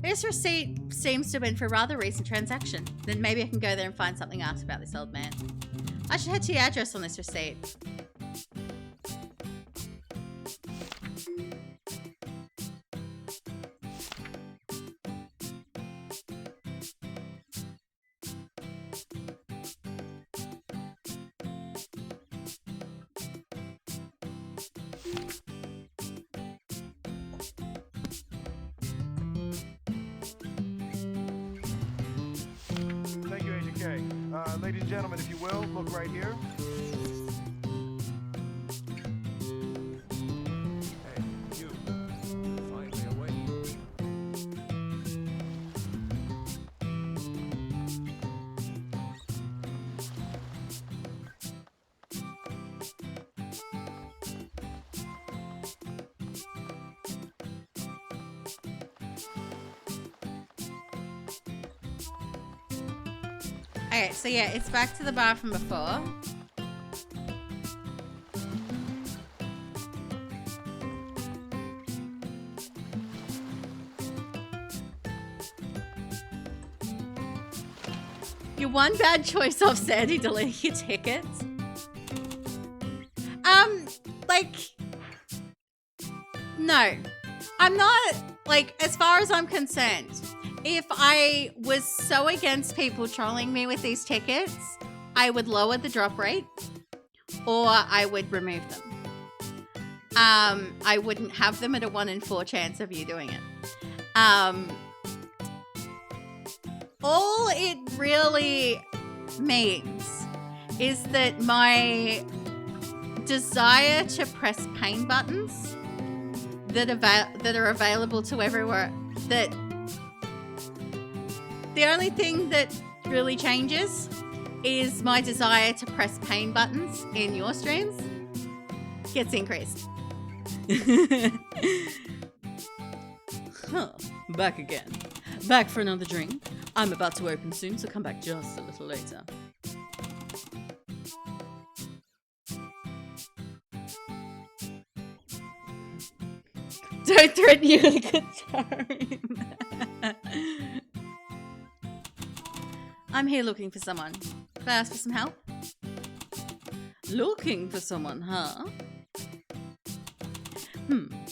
This receipt seems to have been for a rather recent transaction. Then maybe I can go there and find something else about this old man. I should head to the address on this receipt. Thank you, Agent K. Ladies and gentlemen, if you will, look right here. Hey, you. Finally awake. Okay, so yeah, it's back to the bar from before. You're one bad choice off, Sandy, deleting your tickets. Like, no. I'm not, like, as far as I'm concerned, if I was so against people trolling me with these tickets, I would lower the drop rate or I would remove them. I wouldn't have them at a 1 in 4 chance of you doing it. All it really means is that my desire to press pain buttons that are available to everywhere, that the only thing that really changes is my desire to press pain buttons in your streams gets increased. Huh, back again. Back for another drink. I'm about to open soon, so come back just a little later. Don't threaten you at a good time. I'm here looking for someone. Could I ask for some help? Looking for someone, huh?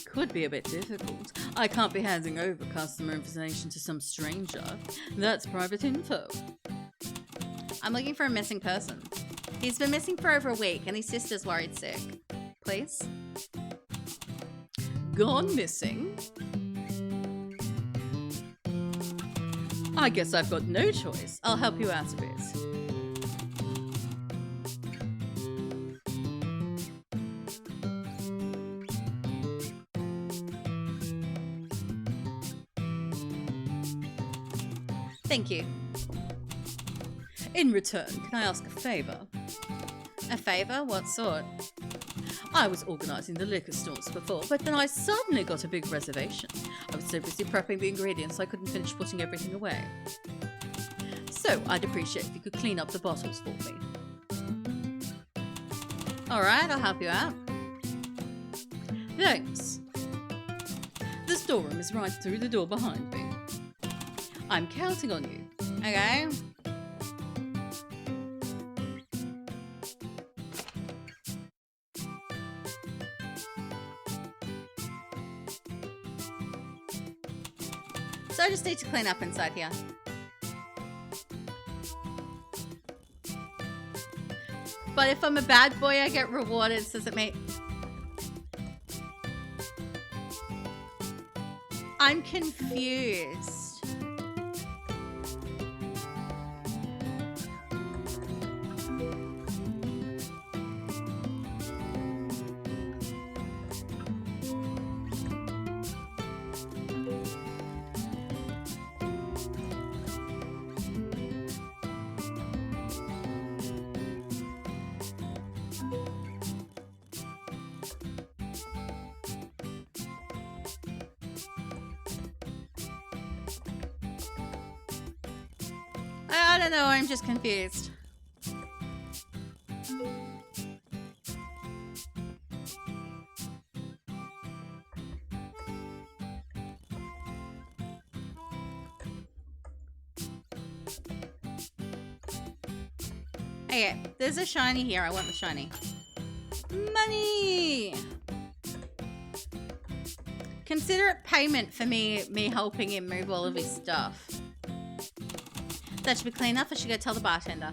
Could be a bit difficult. I can't be handing over customer information to some stranger. That's private info. I'm looking for a missing person. He's been missing for over a week and his sister's worried sick. Please? Gone missing? I guess I've got no choice. I'll help you out a bit. Thank you. In return, can I ask a favour? A favour? What sort? I was organising the liquor stores before, but then I suddenly got a big reservation. I was so busy prepping the ingredients I couldn't finish putting everything away. So I'd appreciate if you could clean up the bottles for me. Alright, I'll help you out. Thanks. The storeroom is right through the door behind me. I'm counting on you. Okay. So I just need to clean up inside here. But if I'm a bad boy, I get rewarded, does it make... I'm confused. I don't know, I'm just confused. Okay, there's a shiny here. I want the shiny. Money! Consider it payment for me helping him move all of his stuff. That should be clean enough. I should go tell the bartender.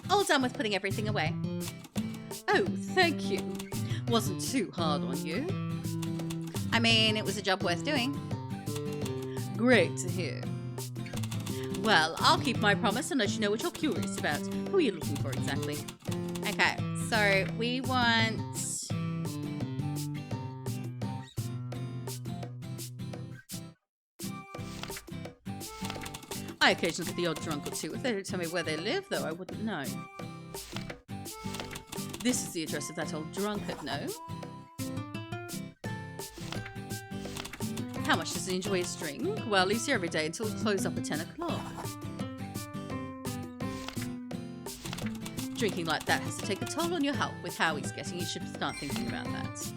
All done with putting everything away. Oh, thank you. Wasn't too hard on you. I mean, it was a job worth doing. Great to hear. Well, I'll keep my promise and let you know what you're curious about. Who are you looking for exactly? Okay, so we want... I occasionally get the odd drunk or two. If they don't tell me where they live, though, I wouldn't know. This is the address of that old drunkard, no? How much does he enjoy his drink? Well, he's here every day until we close up at 10 o'clock. Drinking like that has to take a toll on your health. With how he's getting, you should start thinking about that.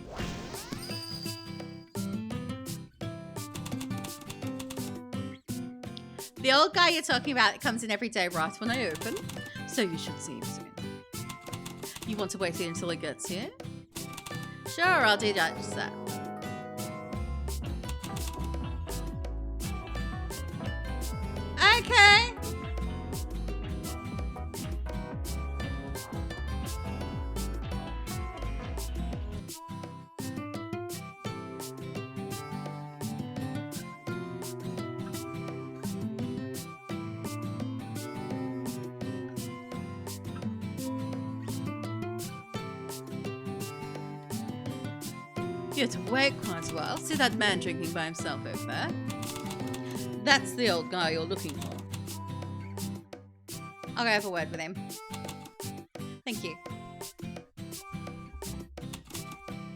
The old guy you're talking about comes in every day right when I open. So you should see him soon. You want to wait here until he gets here? Sure, I'll do that. Just that. Okay. You have to wait quite a while. See that man drinking by himself over there? That's the old guy you're looking for. I'll go have a word with him. Thank you.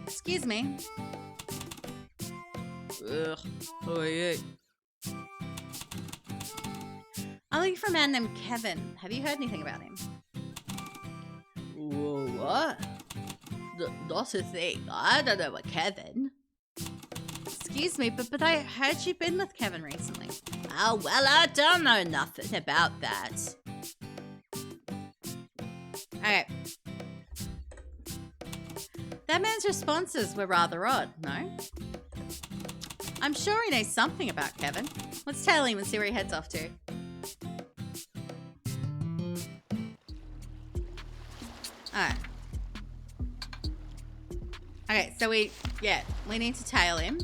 Excuse me. Ugh. Who are you? I'm looking for a man named Kevin. Have you heard anything about him? Whoa, what? Not a thing. I don't know a Kevin. Excuse me, but I heard you've been with Kevin recently. Oh, well, I don't know nothing about that. Okay. That man's responses were rather odd, no? I'm sure he knows something about Kevin. Let's tell him and see where he heads off to. Alright. Okay, so we need to tail him.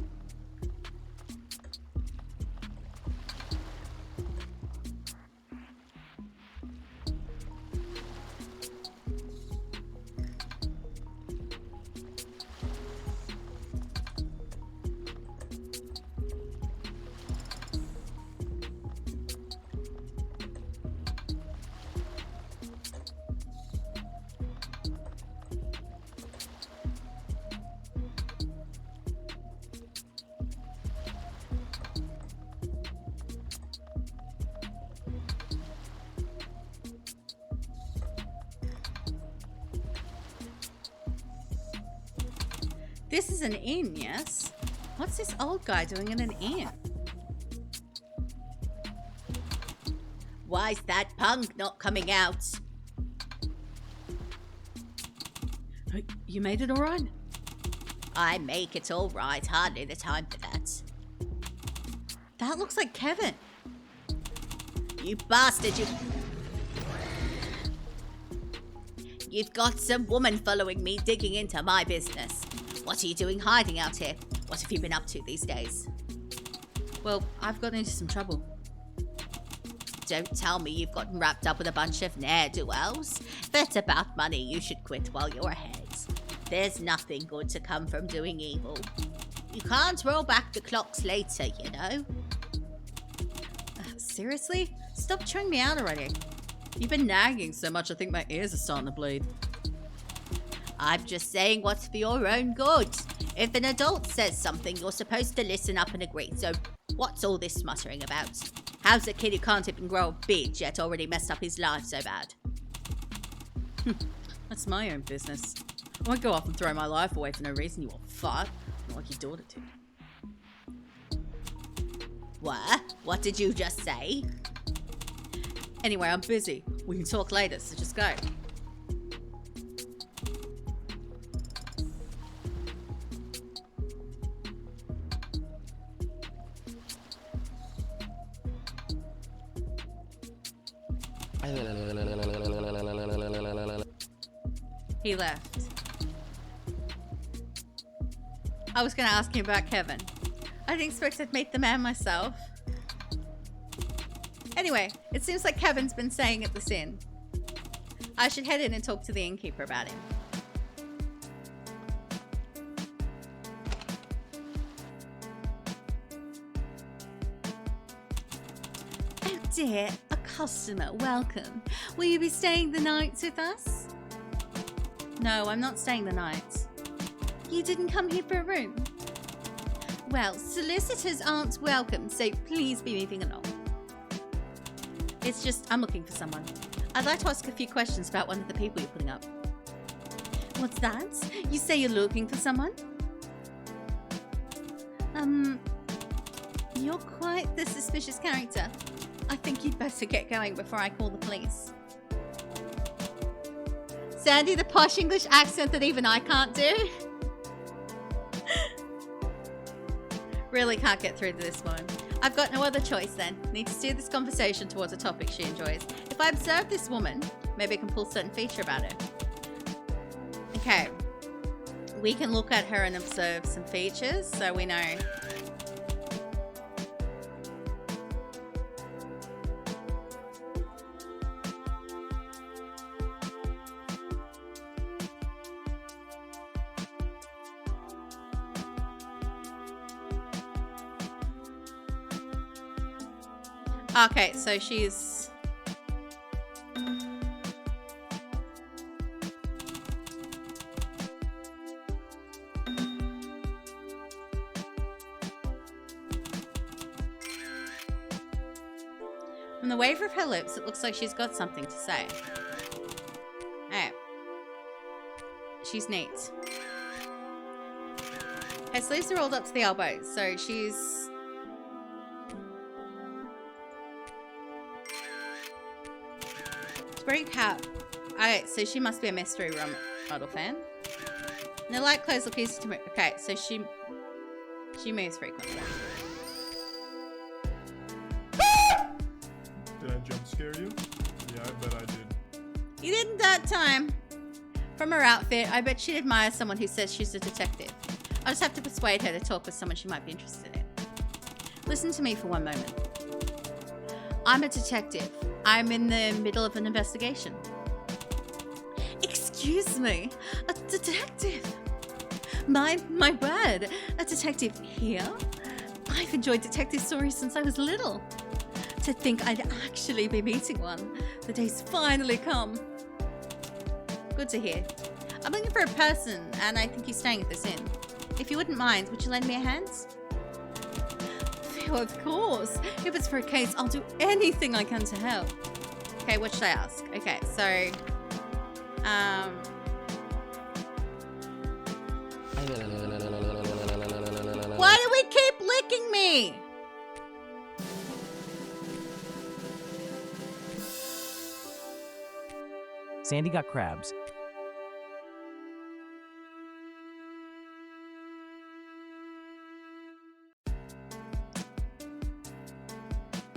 This is an inn, yes? What's this old guy doing in an inn? Why's that punk not coming out? You made it all right? I make it all right. Hardly the time for that. That looks like Kevin. You bastard, You've got some woman following me, digging into my business. What are you doing hiding out here? What have you been up to these days? Well, I've gotten into some trouble. Don't tell me you've gotten wrapped up with a bunch of ne'er-do-wells. If it's about money, you should quit while you're ahead. There's nothing good to come from doing evil. You can't roll back the clocks later, you know? Seriously? Stop chewing me out already. You've been nagging so much I think my ears are starting to bleed. I'm just saying what's for your own good. If an adult says something, you're supposed to listen up and agree. So what's all this muttering about? How's a kid who can't even grow a beard yet already messed up his life so bad? That's my own business. I won't go off and throw my life away for no reason, you old fart. Not like your daughter did. What? What did you just say? Anyway, I'm busy. We can talk later, so just go. He left. I was going to ask him about Kevin. I didn't expect I'd meet the man myself. Anyway, it seems like Kevin's been staying at this inn. I should head in and talk to the innkeeper about him. Oh dear, a customer, welcome. Will you be staying the night with us? No, I'm not staying the night. You didn't come here for a room? Well, solicitors aren't welcome, so please be moving along. It's just, I'm looking for someone. I'd like to ask a few questions about one of the people you're putting up. What's that? You say you're looking for someone? You're quite the suspicious character. I think you'd better get going before I call the police. Sandy, the posh English accent that even I can't do. Really can't get through to this one. I've got no other choice then. Need to steer this conversation towards a topic she enjoys. If I observe this woman, maybe I can pull a certain feature about her. Okay. We can look at her and observe some features so we know. Okay, so she's... From the waver of her lips, it looks like she's got something to say. Alright. She's neat. Her sleeves are rolled up to the elbows, so she's... Wearing cap. Alright, so she must be a mystery model fan. And the light clothes look easy to move. Okay, so she moves frequently. Did I jump scare you? Yeah, I bet I did. You didn't that time. From her outfit, I bet she'd admire someone who says she's a detective. I'll just have to persuade her to talk with someone she might be interested in. Listen to me for one moment. I'm a detective. I'm in the middle of an investigation. Excuse me, a detective? My word, a detective here? I've enjoyed detective stories since I was little. To think I'd actually be meeting one. The day's finally come. Good to hear. I'm looking for a person, and I think he's staying at this inn. If you wouldn't mind, would you lend me a hand? Oh, of course. If it's for a case, I'll do anything I can to help. Okay, what should I ask? Okay, so... Why do we keep licking me? Sandy got crabs.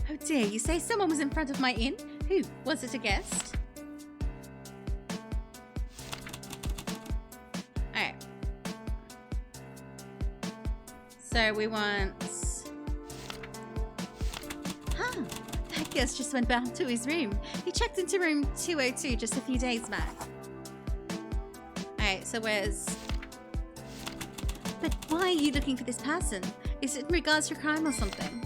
Oh dear, you say someone was in front of my inn? Who? Was it a guest? Alright. So we want... Huh. That guest just went back to his room. He checked into room 202 just a few days back. Alright, so where's... But why are you looking for this person? Is it in regards to a crime or something?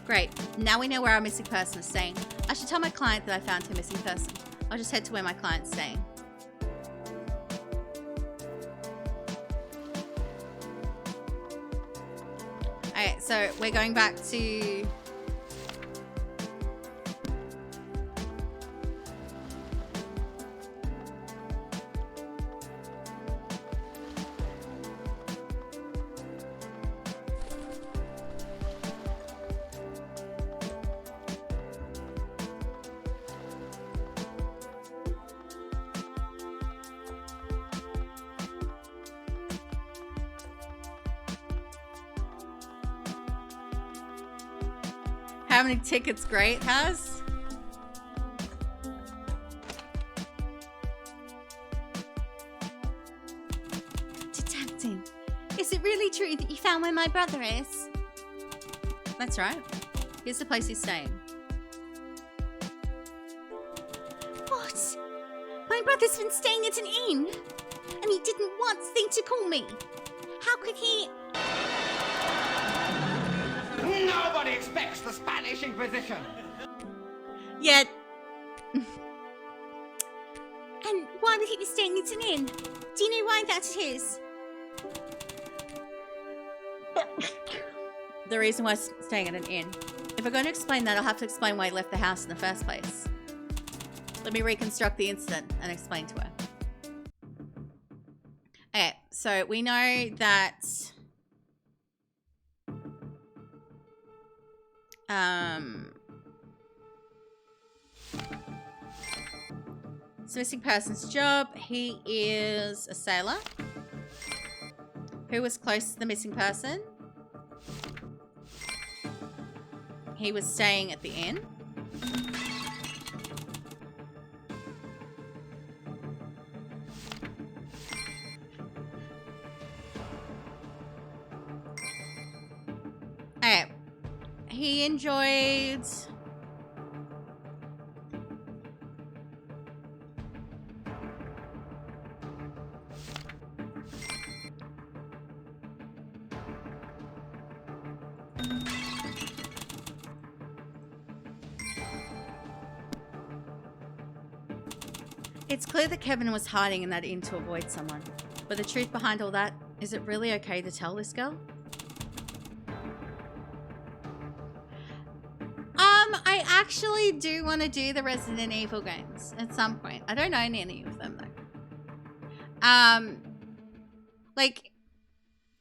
Great. Now we know where our missing person is staying. I should tell my client that I found her missing person. I'll just head to where my client's staying. Alright, so we're going back to... How many tickets Great has? Detective, is it really true that you found where my brother is? That's right. Here's the place he's staying. What? My brother's been staying at an inn, and he didn't once think to call me. How could he... Nobody expects the Spanish Inquisition. Yet, And why would he be staying at an inn? Do you know why that is? the reason why he's staying at an inn. If we're going to explain that, I'll have to explain why he left the house in the first place. Let me reconstruct the incident and explain to her. Okay, so we know that... It's a missing person's job. He is a sailor. Who was close to the missing person? He was staying at the inn. Okay. He enjoyed... It's clear that Kevin was hiding in that inn to avoid someone. But the truth behind all that, is it really okay to tell this girl? I actually do want to do the Resident Evil games at some point. I don't own any of them though. Like,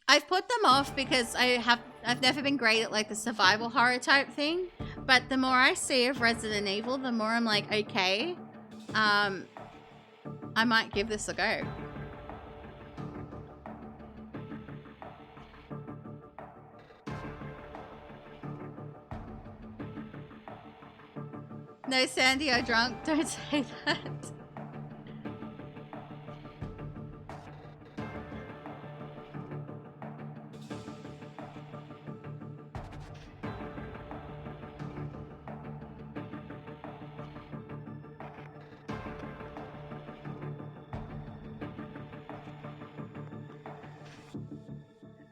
I've put them off because I've never been great at like the survival horror type thing. But the more I see of Resident Evil, the more I'm like, okay, I might give this a go. No, Sandy, I'm drunk. Don't say that.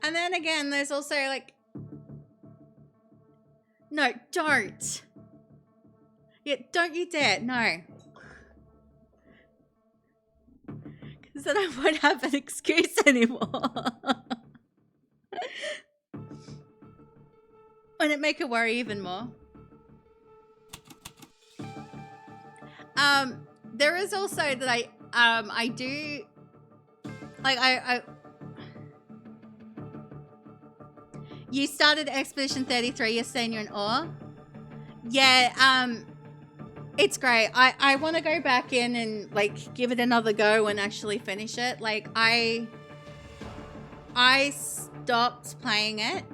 And then again, there's also like, no, don't. Yeah, don't you dare, no. Because then I won't have an excuse anymore. Won't it make her worry even more? There is also that I do, like you started Expedition 33, you're saying you're in awe? Yeah, it's great. I want to go back in and like give it another go and actually finish it. Like I stopped playing it.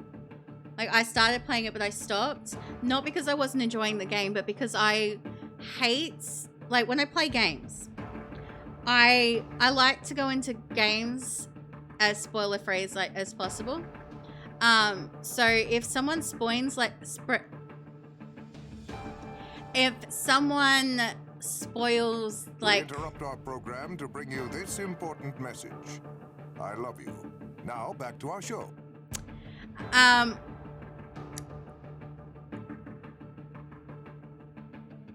Like I started playing it, but I stopped. Not because I wasn't enjoying the game, but because I hate, like when I play games, I like to go into games as spoiler free as possible. So if someone spoils like if someone spoils like we interrupt our program to bring you this important message. I love you. Now back to our show.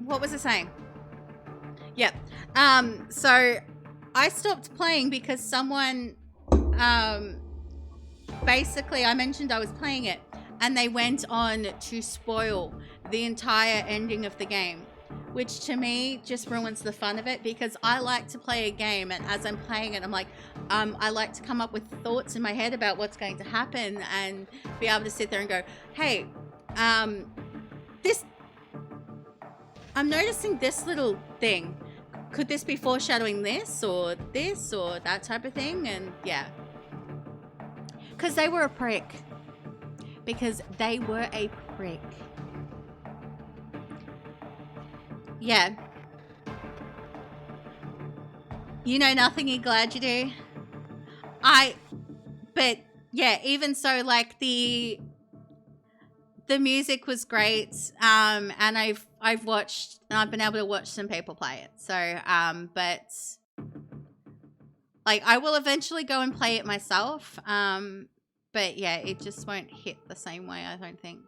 What was it saying? Yeah. So I stopped playing because someone basically I mentioned I was playing it and they went on to spoil the entire ending of the game, which to me just ruins the fun of it, because I like to play a game and as I'm playing it I'm like I like to come up with thoughts in my head about what's going to happen and be able to sit there and go, hey, this, I'm noticing this little thing, could this be foreshadowing this or that type of thing? And yeah, because they were a prick. Because they were a prick. Yeah. You know nothing, you're glad you do. But yeah, even so, like the music was great. And I've watched, and I've been able to watch some people play it. So, but like I will eventually go and play it myself. But yeah, it just won't hit the same way, I don't think.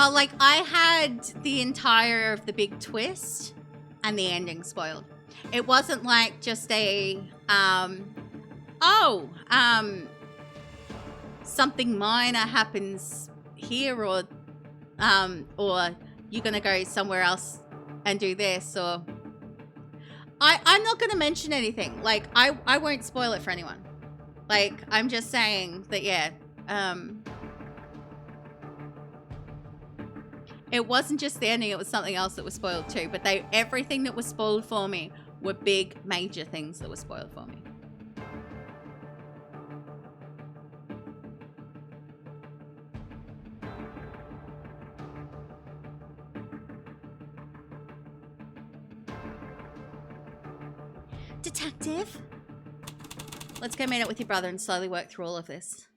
Oh, like I had the entire of the big twist and the ending spoiled. It wasn't like just a, something minor happens here, or you're gonna go somewhere else and do this, or I'm not gonna mention anything. Like I won't spoil it for anyone. Like I'm just saying that, yeah, it wasn't just the ending, it was something else that was spoiled too, but everything that was spoiled for me were big major things that were spoiled for me. Detective? Let's go meet up with your brother and slowly work through all of this.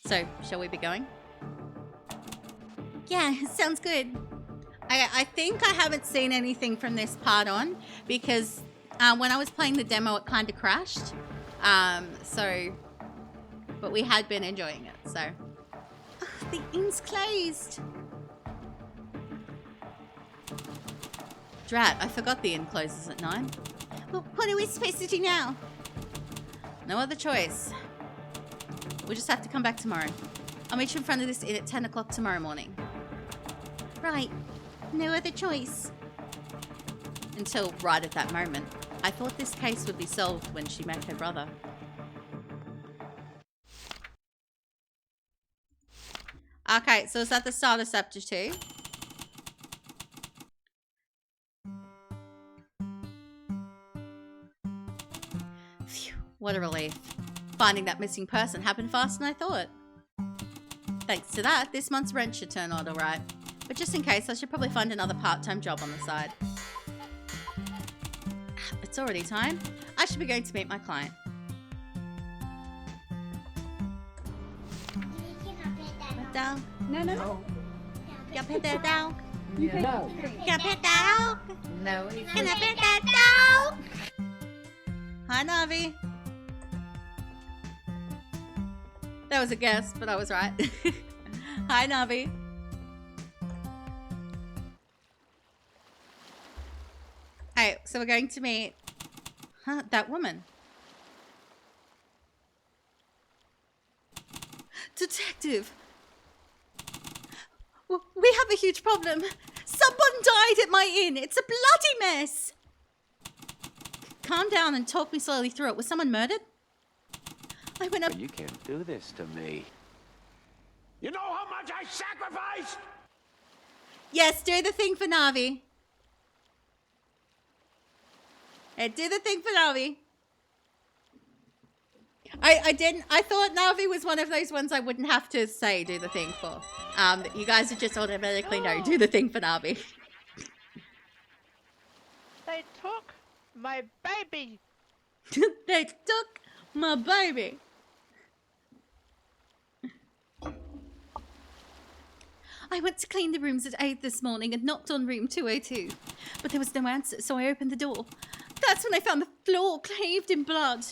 So, shall we be going? Yeah, sounds good. I think I haven't seen anything from this part on, because when I was playing the demo it kind of crashed. But we had been enjoying it, so. Oh, the inn's closed. Drat, I forgot the inn closes at 9. Well, what are we supposed to do now? No other choice. We'll just have to come back tomorrow. I'll meet you in front of this inn at 10 o'clock tomorrow morning. Right. No other choice. Until right at that moment, I thought this case would be solved when she met her brother. Okay, so is that the start of chapter 2? Phew, what a relief. Finding that missing person happened faster than I thought. Thanks to that, this month's rent should turn out alright. But just in case, I should probably find another part-time job on the side. It's already time. I should be going to meet my client. Down. No. Can I pet that dog? No. Can I pet that dog? No, Can I pet that dog? Hi, Navi. That was a guess, but I was right. Hi, Navi. Hey, so we're going to meet that woman. Detective. We have a huge problem. Someone died at my inn. It's a bloody mess. Calm down and talk me slowly through it. Was someone murdered? I went up... You can't do this to me. You know how much I sacrificed? Yes, do the thing for Navi. Hey, do the thing for Navi. I thought Navi was one of those ones I wouldn't have to say do the thing for. You guys would just automatically know, do the thing for Navi. They took my baby. They took my baby. I went to clean the rooms at 8 this morning and knocked on room 202. But there was no answer, so I opened the door. That's when I found the floor claved in blood.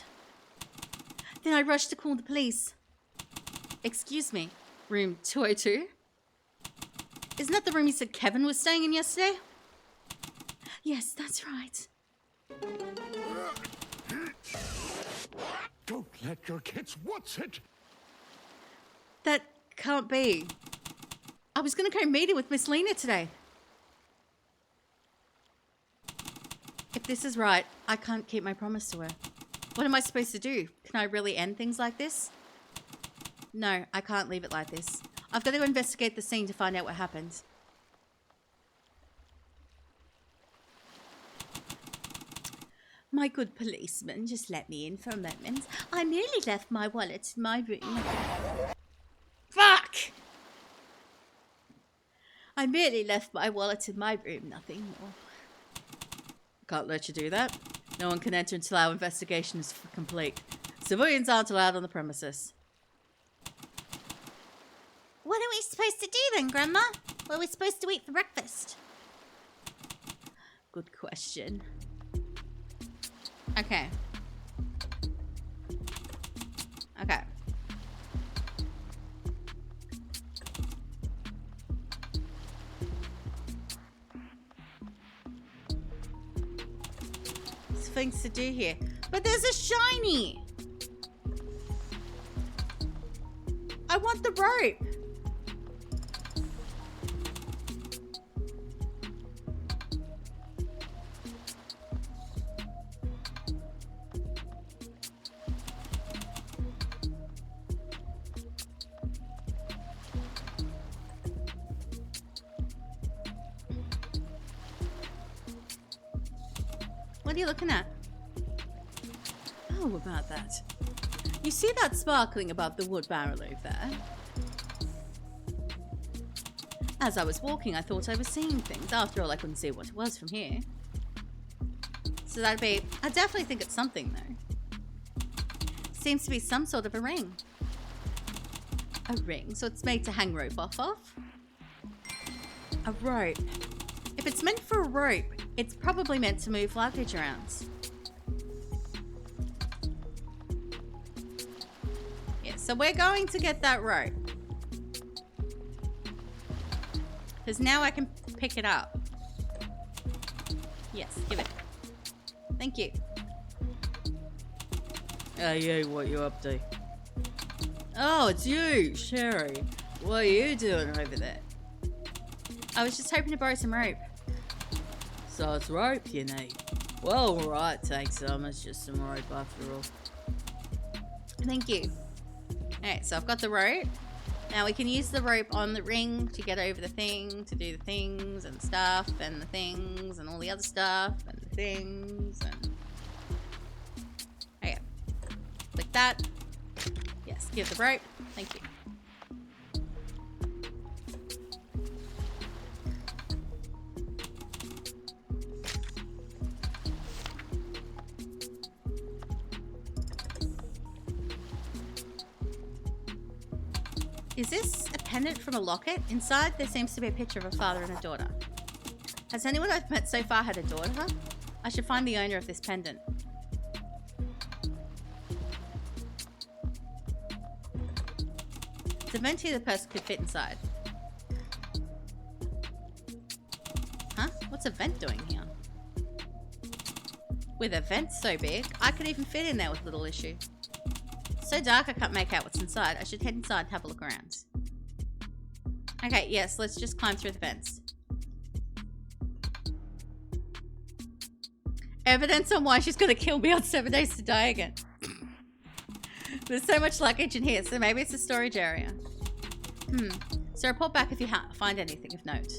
Then I rushed to call the police. Excuse me, room 202? Isn't that the room you said Kevin was staying in yesterday? Yes, that's right. Don't let your kids watch it. That can't be. I was going to go meet with Miss Lena today. If this is right, I can't keep my promise to her. What am I supposed to do? Can I really end things like this? No, I can't leave it like this. I've got to investigate the scene to find out what happened. My good policeman, just let me in for a moment. I merely left my wallet in my room. Fuck! I merely left my wallet in my room, nothing more. Can't let you do that. No one can enter until our investigation is complete. Civilians aren't allowed on the premises. What are we supposed to do then, Grandma? What are we supposed to eat for breakfast? Good question. Okay. Okay. There's things to do here. But there's a shiny! I want the rope! What are you looking at? Oh, about that. You see that sparkling above the wood barrel over there? As I was walking, I thought I was seeing things. After all, I couldn't see what it was from here. So that'd be... I definitely think it's something, though. Seems to be some sort of a ring. A ring? So it's made to hang rope off of? A rope. If it's meant for a rope, it's probably meant to move luggage around. Yeah, so we're going to get that rope. Because now I can pick it up. Yes, give it. Thank you. Hey, what you up to? Oh, it's you, Sherry. What are you doing over there? I was just hoping to borrow some rope. So it's rope you need. Well, right, take some. It's just some rope after all. Thank you. Alright, so I've got the rope. Now we can use the rope on the ring to get over the thing, to do the things and stuff and the things and all the other stuff and the things and... Okay. Like that. Yes, give the rope. Thank you. Is this a pendant from a locket? Inside, there seems to be a picture of a father and a daughter. Has anyone I've met so far had a daughter? I should find the owner of this pendant. It's a vent here the person could fit inside. Huh? What's a vent doing here? With a vent so big, I could even fit in there with little issue. So dark I can't make out what's inside. I should head inside and have a look around. Okay, yes, let's just climb through the vents. Evidence on why she's gonna kill me on 7 Days to Die again. There's so much luggage in here, so maybe it's a storage area. So report back if you find anything of note.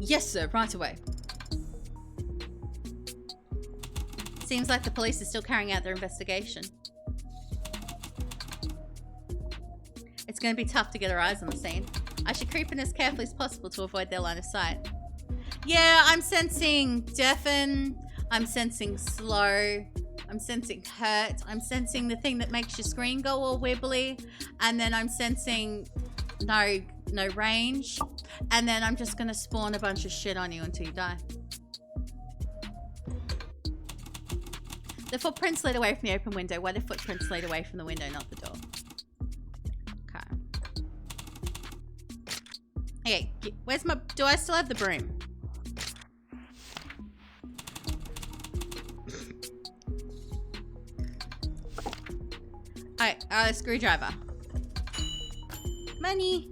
Yes, sir, right away. Seems like the police are still carrying out their investigation. It's going to be tough to get our eyes on the scene. I should creep in as carefully as possible to avoid their line of sight. Yeah, I'm sensing deafen. I'm sensing slow. I'm sensing hurt. I'm sensing the thing that makes your screen go all wibbly. And then I'm sensing no range. And then I'm just going to spawn a bunch of shit on you until you die. The footprints led away from the open window. Why the footprints lead away from the window, not the door? Okay. Okay, where's my... Do I still have the broom? Alright, screwdriver. Money.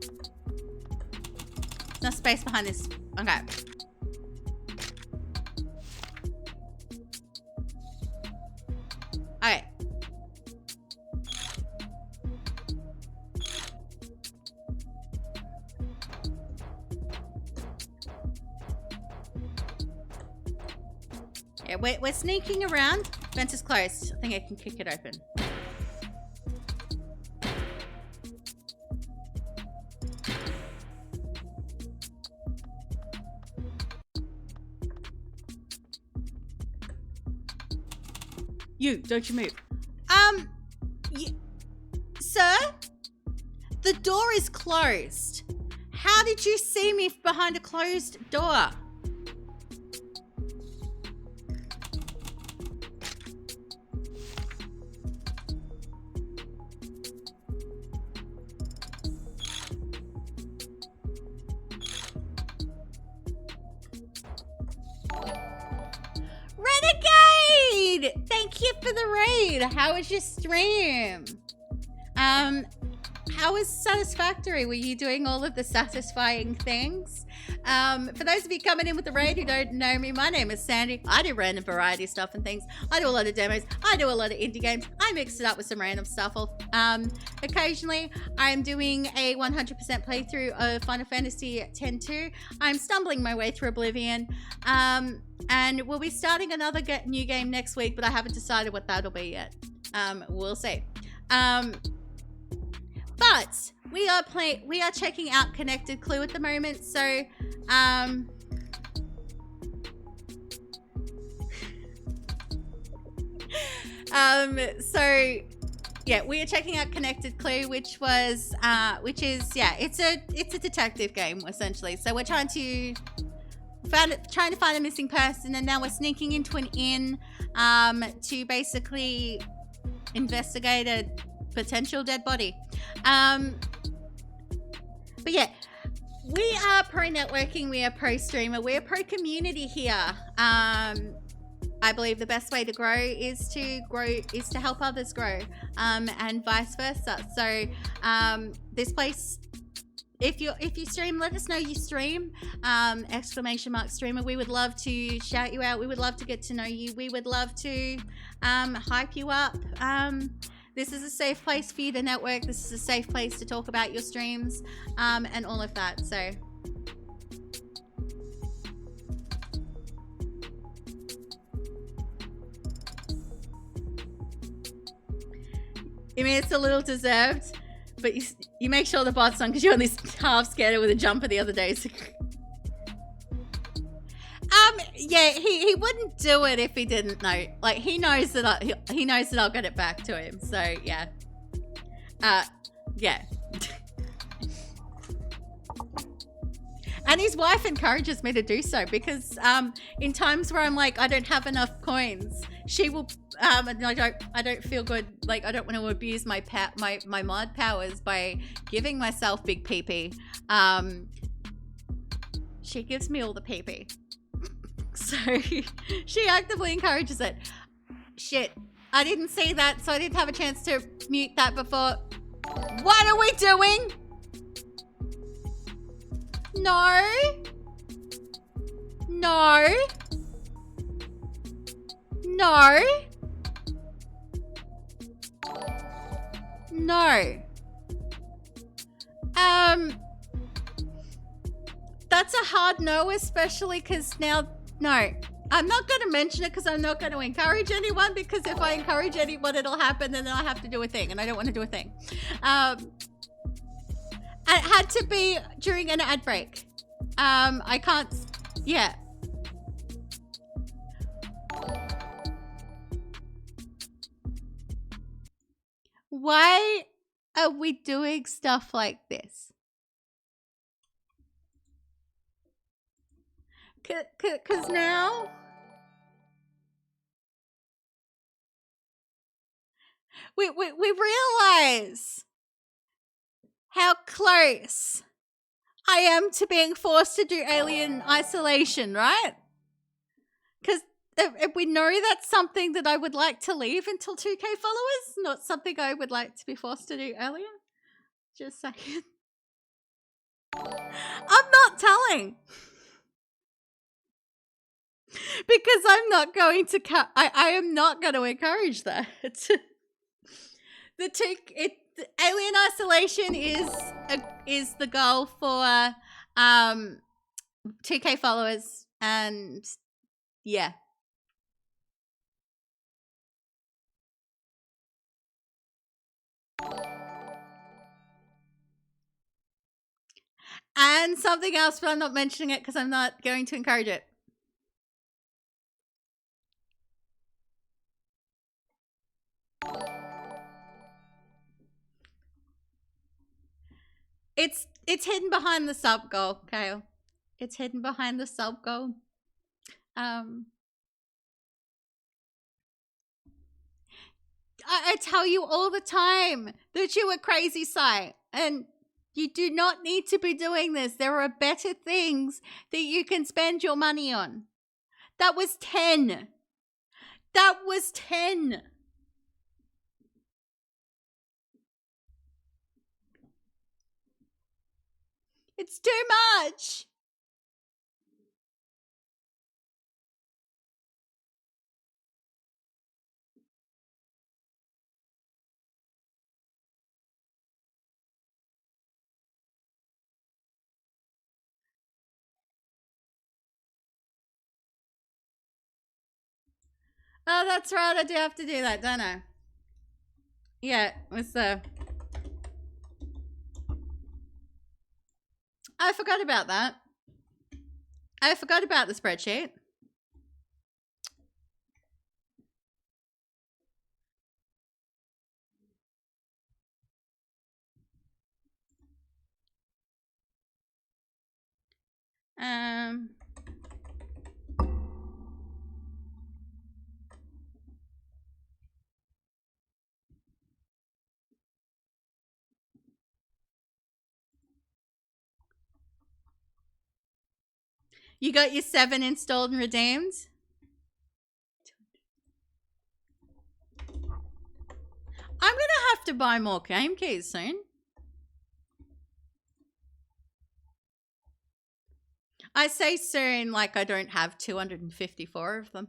There's no space behind this. Okay. Alright. Yeah, we're sneaking around. Vent is closed. I think I can kick it open. You, don't you move. Sir? The door is closed. How did you see me behind a closed door? Renegade! Thank you for the raid. How was your stream? How was Satisfactory? Were you doing all of the satisfying things? For those of you coming in with the raid who don't know me, my name is Sandy. I do random variety stuff and things. I do a lot of demos. I do a lot of indie games. I mix it up with some random stuff. Occasionally, I'm doing a 100% playthrough of Final Fantasy X-2. I'm stumbling my way through Oblivion. And we'll be starting another new game next week, but I haven't decided what that'll be yet. We'll see. But we are checking out Connected Clue at the moment, so yeah, we are checking out Connected Clue, which is it's a detective game essentially. So we're trying to find a missing person, and now we're sneaking into an inn to basically investigate a potential dead body. But yeah, We are pro networking, we are pro streamer, we are pro community here. I believe the best way to grow is to help others grow, and vice versa. So this place, if you stream, let us know you stream, !streamer. We would love to shout you out. We would love to get to know you. We would love to hype you up. This is a safe place for you to network. This is a safe place to talk about your streams, and all of that. So I mean, it's a little deserved, but you make sure the bot's on because you only half scared it with a jumper the other day. So. Yeah, he wouldn't do it if he didn't know. Like, he knows that he knows that I'll get it back to him. So yeah, yeah. And his wife encourages me to do so because in times where I'm like, I don't have enough coins, she will. And I don't feel good. Like, I don't want to abuse my mod powers by giving myself big PP. She gives me all the PP. So she actively encourages it. Shit, I didn't see that, so I didn't have a chance to mute that before. What are we doing? No. No. No. No. That's a hard no, especially because now, no. I'm not going to mention it because I'm not going to encourage anyone, because if I encourage anyone, it'll happen and then I have to do a thing, and I don't want to do a thing. It had to be during an ad break. I can't, yeah. Why are we doing stuff like this? Cause now we realize how close I am to being forced to do alien isolation, right? Because if we know that's something that I would like to leave until 2K followers, not something I would like to be forced to do earlier. Just saying. I'm not telling. Because I'm not going to I am not going to encourage that. The alien isolation is the goal for 2K followers, and yeah. And something else, but I'm not mentioning it because I'm not going to encourage it. It's hidden behind the sub goal, Kale. It's hidden behind the sub goal. I tell you all the time that you're a crazy site, and you do not need to be doing this. There are better things that you can spend your money on. That was 10. That was 10. It's too much. Oh, that's right. I do have to do that, don't I? Yeah, with the... I forgot about that. I forgot about the spreadsheet. You got your 7 installed and redeemed? I'm gonna have to buy more game keys soon. I say soon like I don't have 254 of them.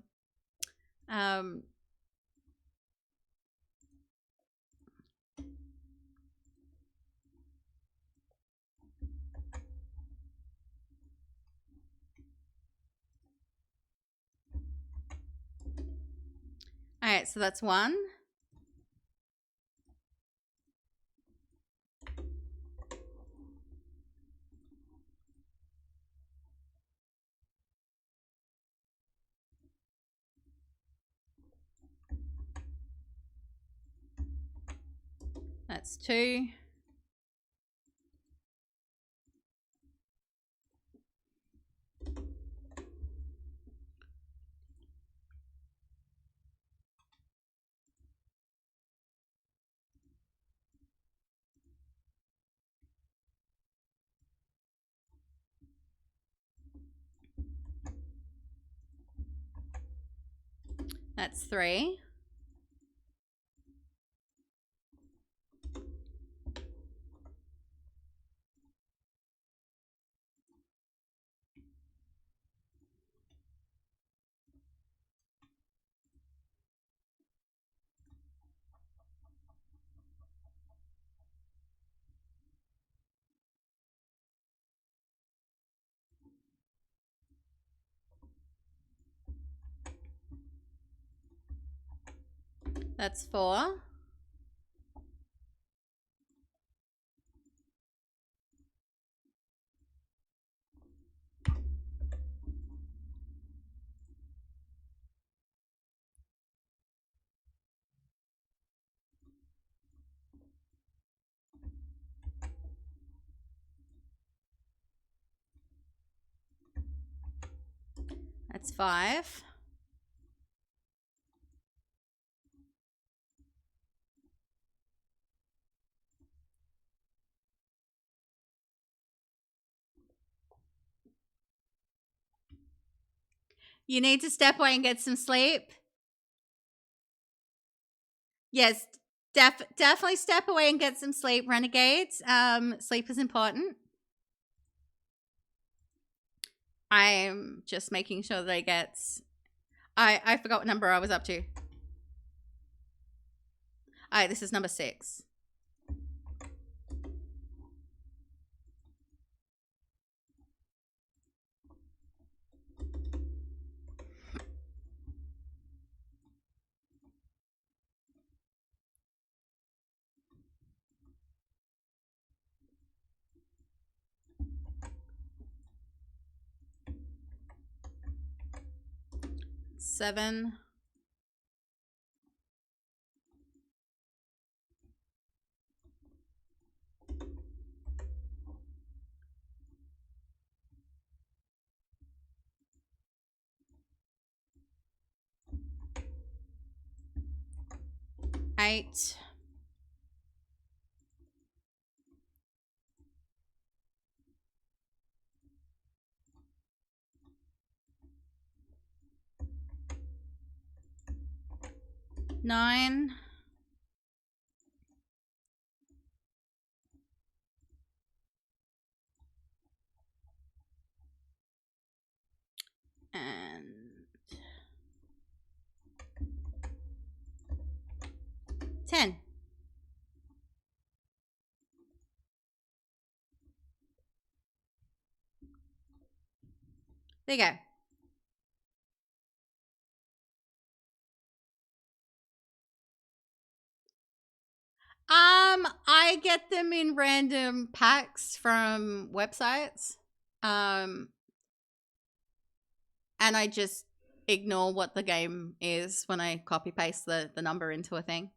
Alright, so that's 1. That's 2. That's 3. That's 4. That's 5. You need to step away and get some sleep. Yes, definitely step away and get some sleep, renegades. Sleep is important. I'm just making sure that it gets... I forgot what number I was up to. Alright, this is number 6. Seven. Eight. Nine. And 10. There you go. I get them in random packs from websites. And I just ignore what the game is when I copy paste the number into a thing.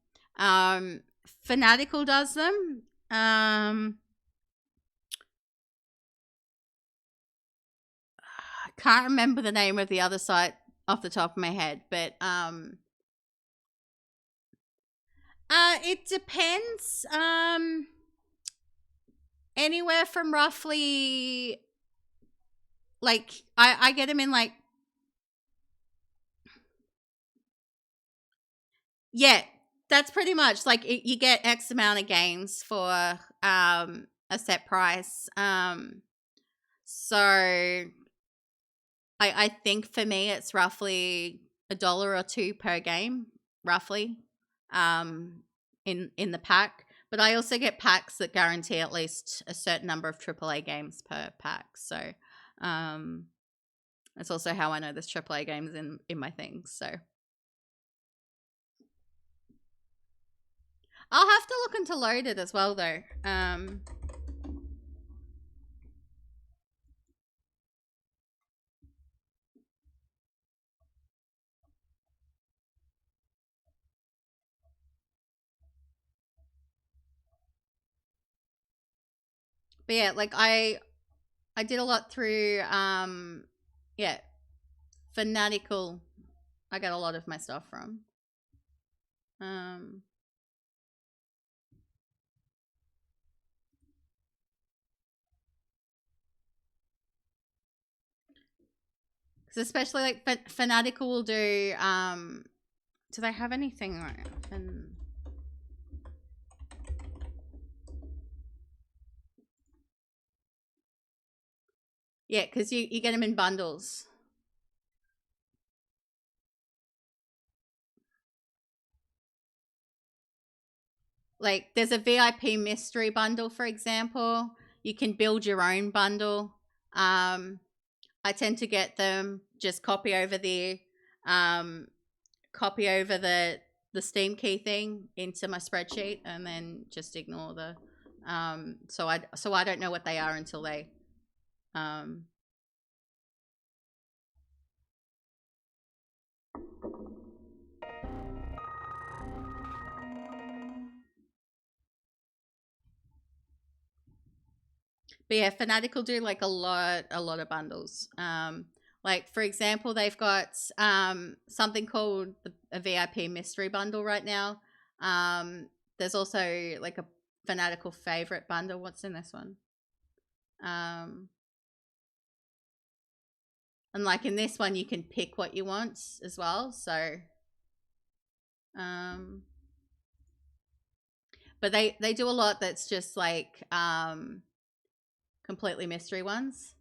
Fanatical does them. I can't remember the name of the other site off the top of my head, but it depends. Anywhere from roughly like, I get them in, like, yeah, that's pretty much, like, you get X amount of games for a set price. So I think for me it's roughly $1 or $2 per game, roughly, in the pack. But I also get packs that guarantee at least a certain number of AAA games per pack. So that's also how I know there's AAA games in my things. So I'll have to look into Loaded as well, though. But yeah, like I did a lot through yeah, Fanatical. I got a lot of my stuff from. Because especially like Fanatical will do they have anything right? Yeah, because you get them in bundles. Like, there's a VIP mystery bundle, for example. You can build your own bundle. I tend to get them, just copy over the Steam key thing into my spreadsheet, and then just ignore the so I don't know what they are until they But yeah, Fanatical do like a lot of bundles. Like, for example, they've got something called a VIP mystery bundle right now. There's also like a Fanatical favorite bundle. What's in this one? And like in this one, you can pick what you want as well. So, but they do a lot that's just like completely mystery ones.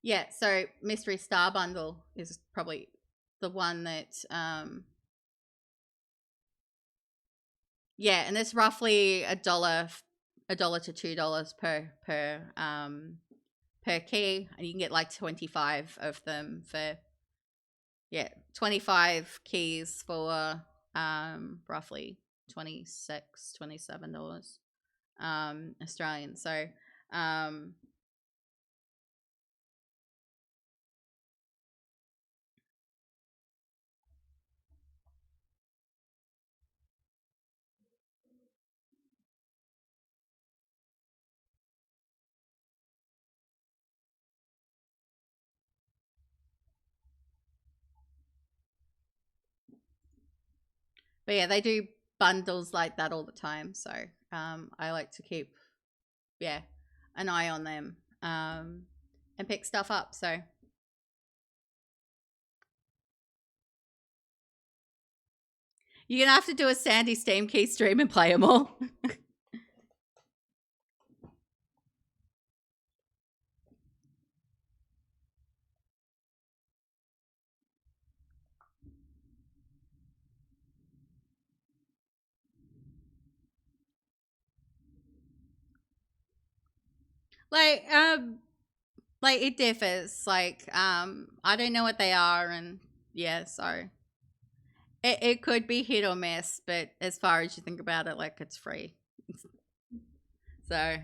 Yeah, so Mystery Star Bundle is probably the one that yeah, and it's roughly $1 to $2 per key, and you can get like 25 of them for 25 keys for roughly $27 Australian. So but yeah, they do bundles like that all the time. So I like to keep an eye on them and pick stuff up. So you're gonna have to do a Sandy Steam Key stream and play them all. Like it differs. Like I don't know what they are, and yeah, so it could be hit or miss, but as far as you think about it, like it's free. So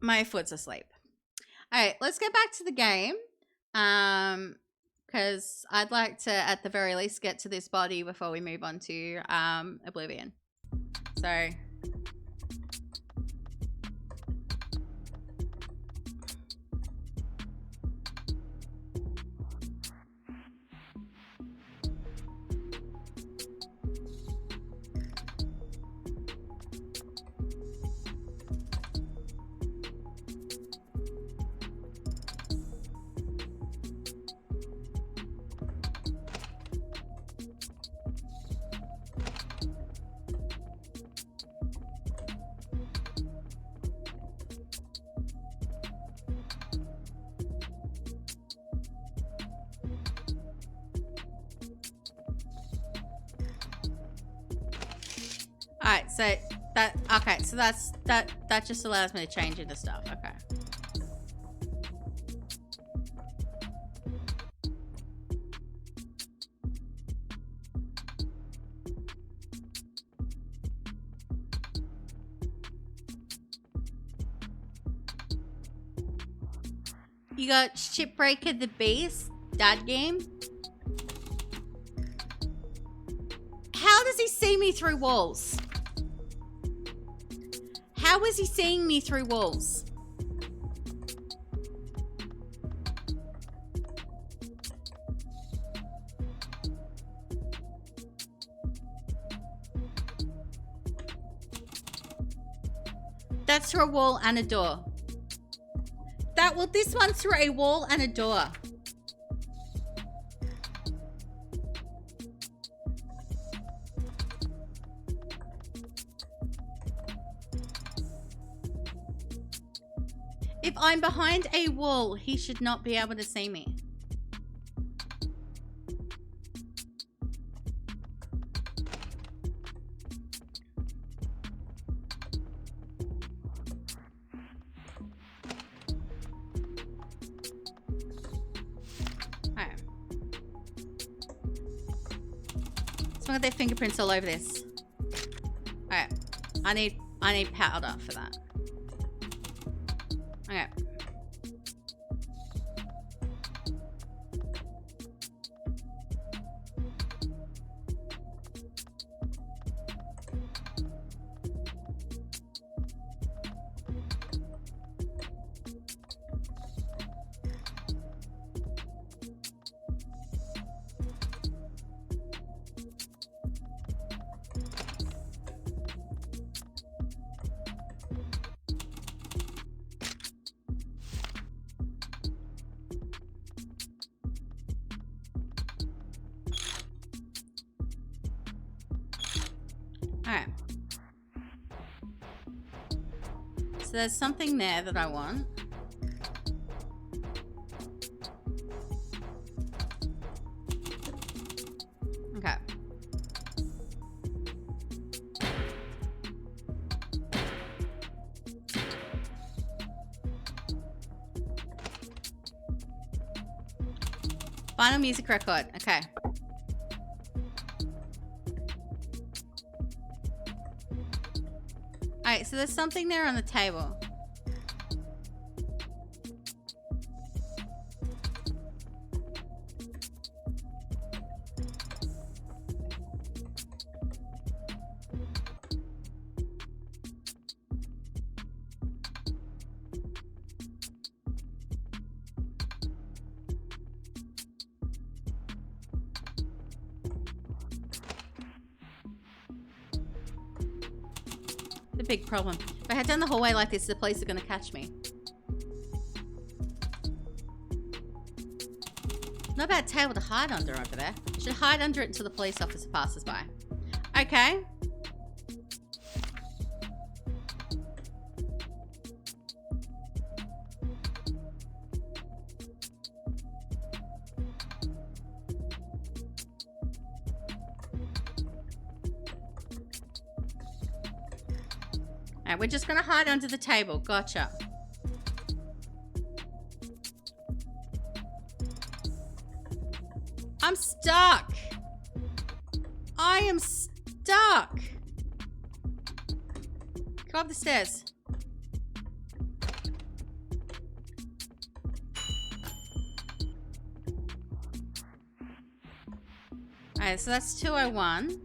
my foot's asleep. All right, let's get back to the game. Because I'd like to, at the very least, get to this body before we move on to Oblivion. So Alright, so that just allows me to change into stuff. Okay. You got Shipbreaker the Beast, that game. How does he see me through walls? How is he seeing me through walls? That's through a wall and a door. This one's through a wall and a door. If I'm behind a wall, he should not be able to see me. Look at their fingerprints all over this. Alright. I need powder for that. Okay. Alright. So there's something there that I want. Okay. Final music record. Okay. Alright, so there's something there on the table. A big problem. If I head down the hallway like this, the police are going to catch me. Not a bad table to hide under over there. I should hide under it until the police officer passes by. Okay. We're just gonna hide under the table. Gotcha. I'm stuck. I am stuck. Go up the stairs. Alright, so that's 201.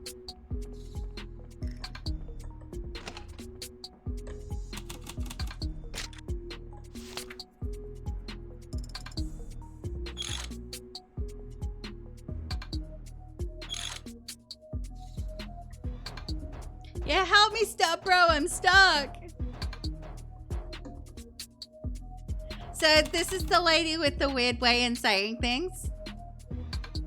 Yeah, help me stop, bro. I'm stuck. So this is the lady with the weird way in saying things.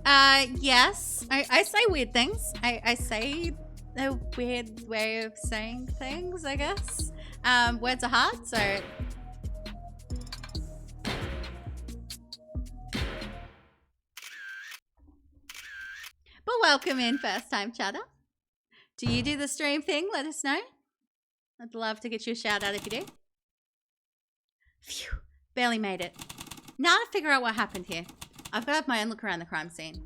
Yes. I say weird things. I say a weird way of saying things, I guess. Words are hard, so... But welcome in, first time chatter. Do you do the stream thing? Let us know. I'd love to get you a shout out if you do. Phew, barely made it. Now to figure out what happened here. I've got to have my own look around the crime scene.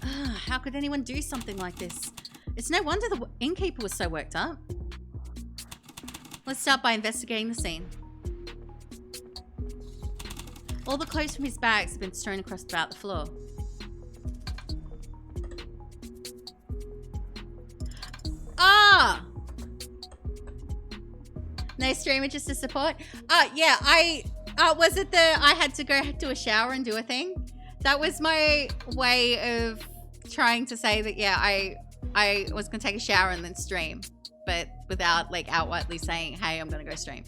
How could anyone do something like this? It's no wonder the innkeeper was so worked up. Let's start by investigating the scene. All the clothes from his bags have been strewn across about the floor. Ah! No streamer just to support? Yeah, was it I had to go do a shower and do a thing? That was my way of trying to say that, yeah, I was going to take a shower and then stream, but without like outwardly saying, hey, I'm going to go stream.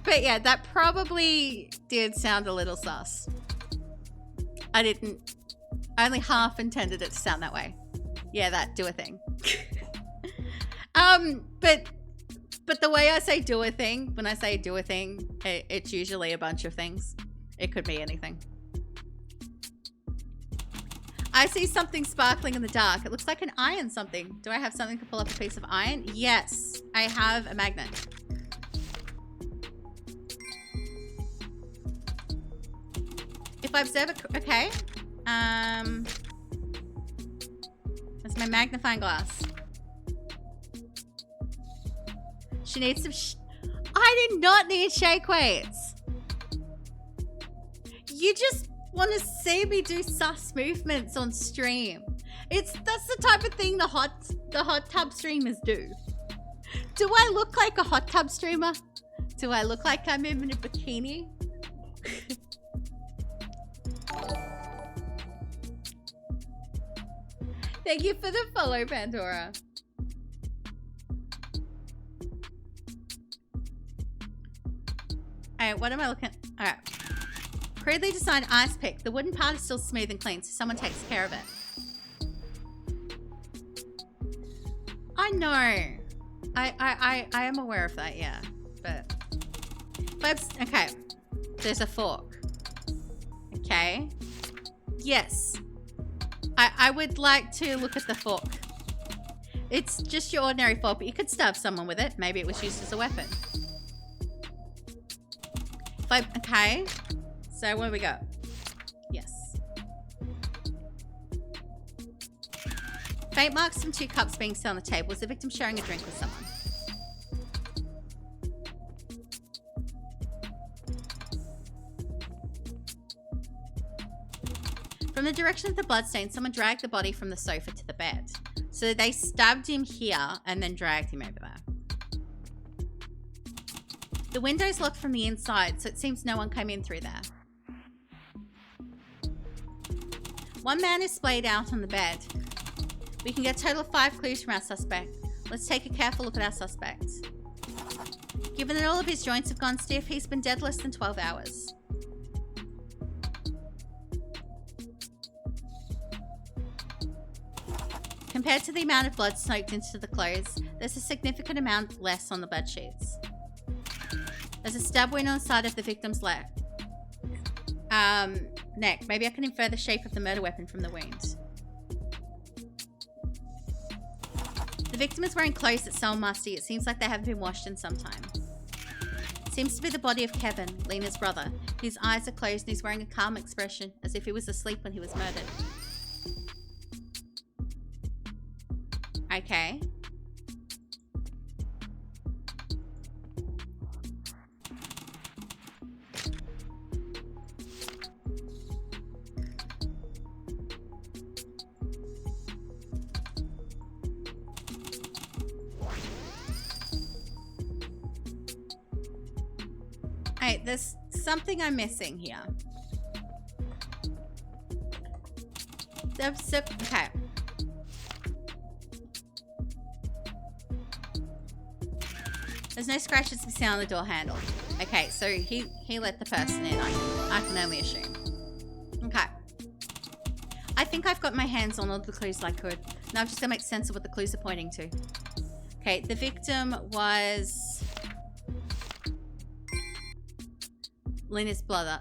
But yeah, that probably did sound a little sus. I only half intended it to sound that way. Yeah, that, do a thing. But the way I say do a thing, when I say do a thing, it's usually a bunch of things. It could be anything. I see something sparkling in the dark. It looks like an iron something. Do I have something to pull up a piece of iron? Yes, I have a magnet. If I observe it, okay. That's my magnifying glass. She needs some I did not need shake weights. You just want to see me do sus movements on stream. That's the type of thing the hot tub streamers do. Do I look like a hot tub streamer? Do I look like I'm in a bikini? Thank you for the follow, Pandora. Alright, what am I looking at? Alright. Crudely designed ice pick. The wooden part is still smooth and clean, so someone takes care of it. I know. I am aware of that, yeah. But okay. There's a fork. Okay. Yes. I would like to look at the fork. It's just your ordinary fork, but you could stab someone with it. Maybe it was used as a weapon. Okay. So where we go? Yes. Faint marks from 2 cups being set on the table. Was the victim sharing a drink with someone? From the direction of the bloodstain, someone dragged the body from the sofa to the bed. So they stabbed him here and then dragged him over there. The window's locked from the inside, so it seems no one came in through there. One man is splayed out on the bed. We can get a total of 5 clues from our suspect. Let's take a careful look at our suspect. Given that all of his joints have gone stiff, he's been dead less than 12 hours. Compared to the amount of blood soaked into the clothes, there's a significant amount less on the bed sheets. There's a stab wound on the side of the victim's neck. Maybe I can infer the shape of the murder weapon from the wound. The victim is wearing clothes that smell musty. It seems like they haven't been washed in some time. It seems to be the body of Kevin, Lena's brother. His eyes are closed and he's wearing a calm expression, as if he was asleep when he was murdered. Okay. Alright, there's something I'm missing here. Okay. There's no scratches to be seen on the door handle. Okay, so he let the person in. I can only assume. Okay. I think I've got my hands on all the clues I could. Now I'm just gonna make sense of what the clues are pointing to. Okay, the victim was Lena's brother.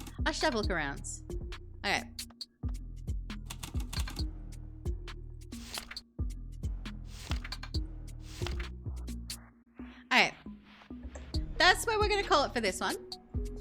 I should have a look around. Okay. Alright. That's where we're going to call it for this one.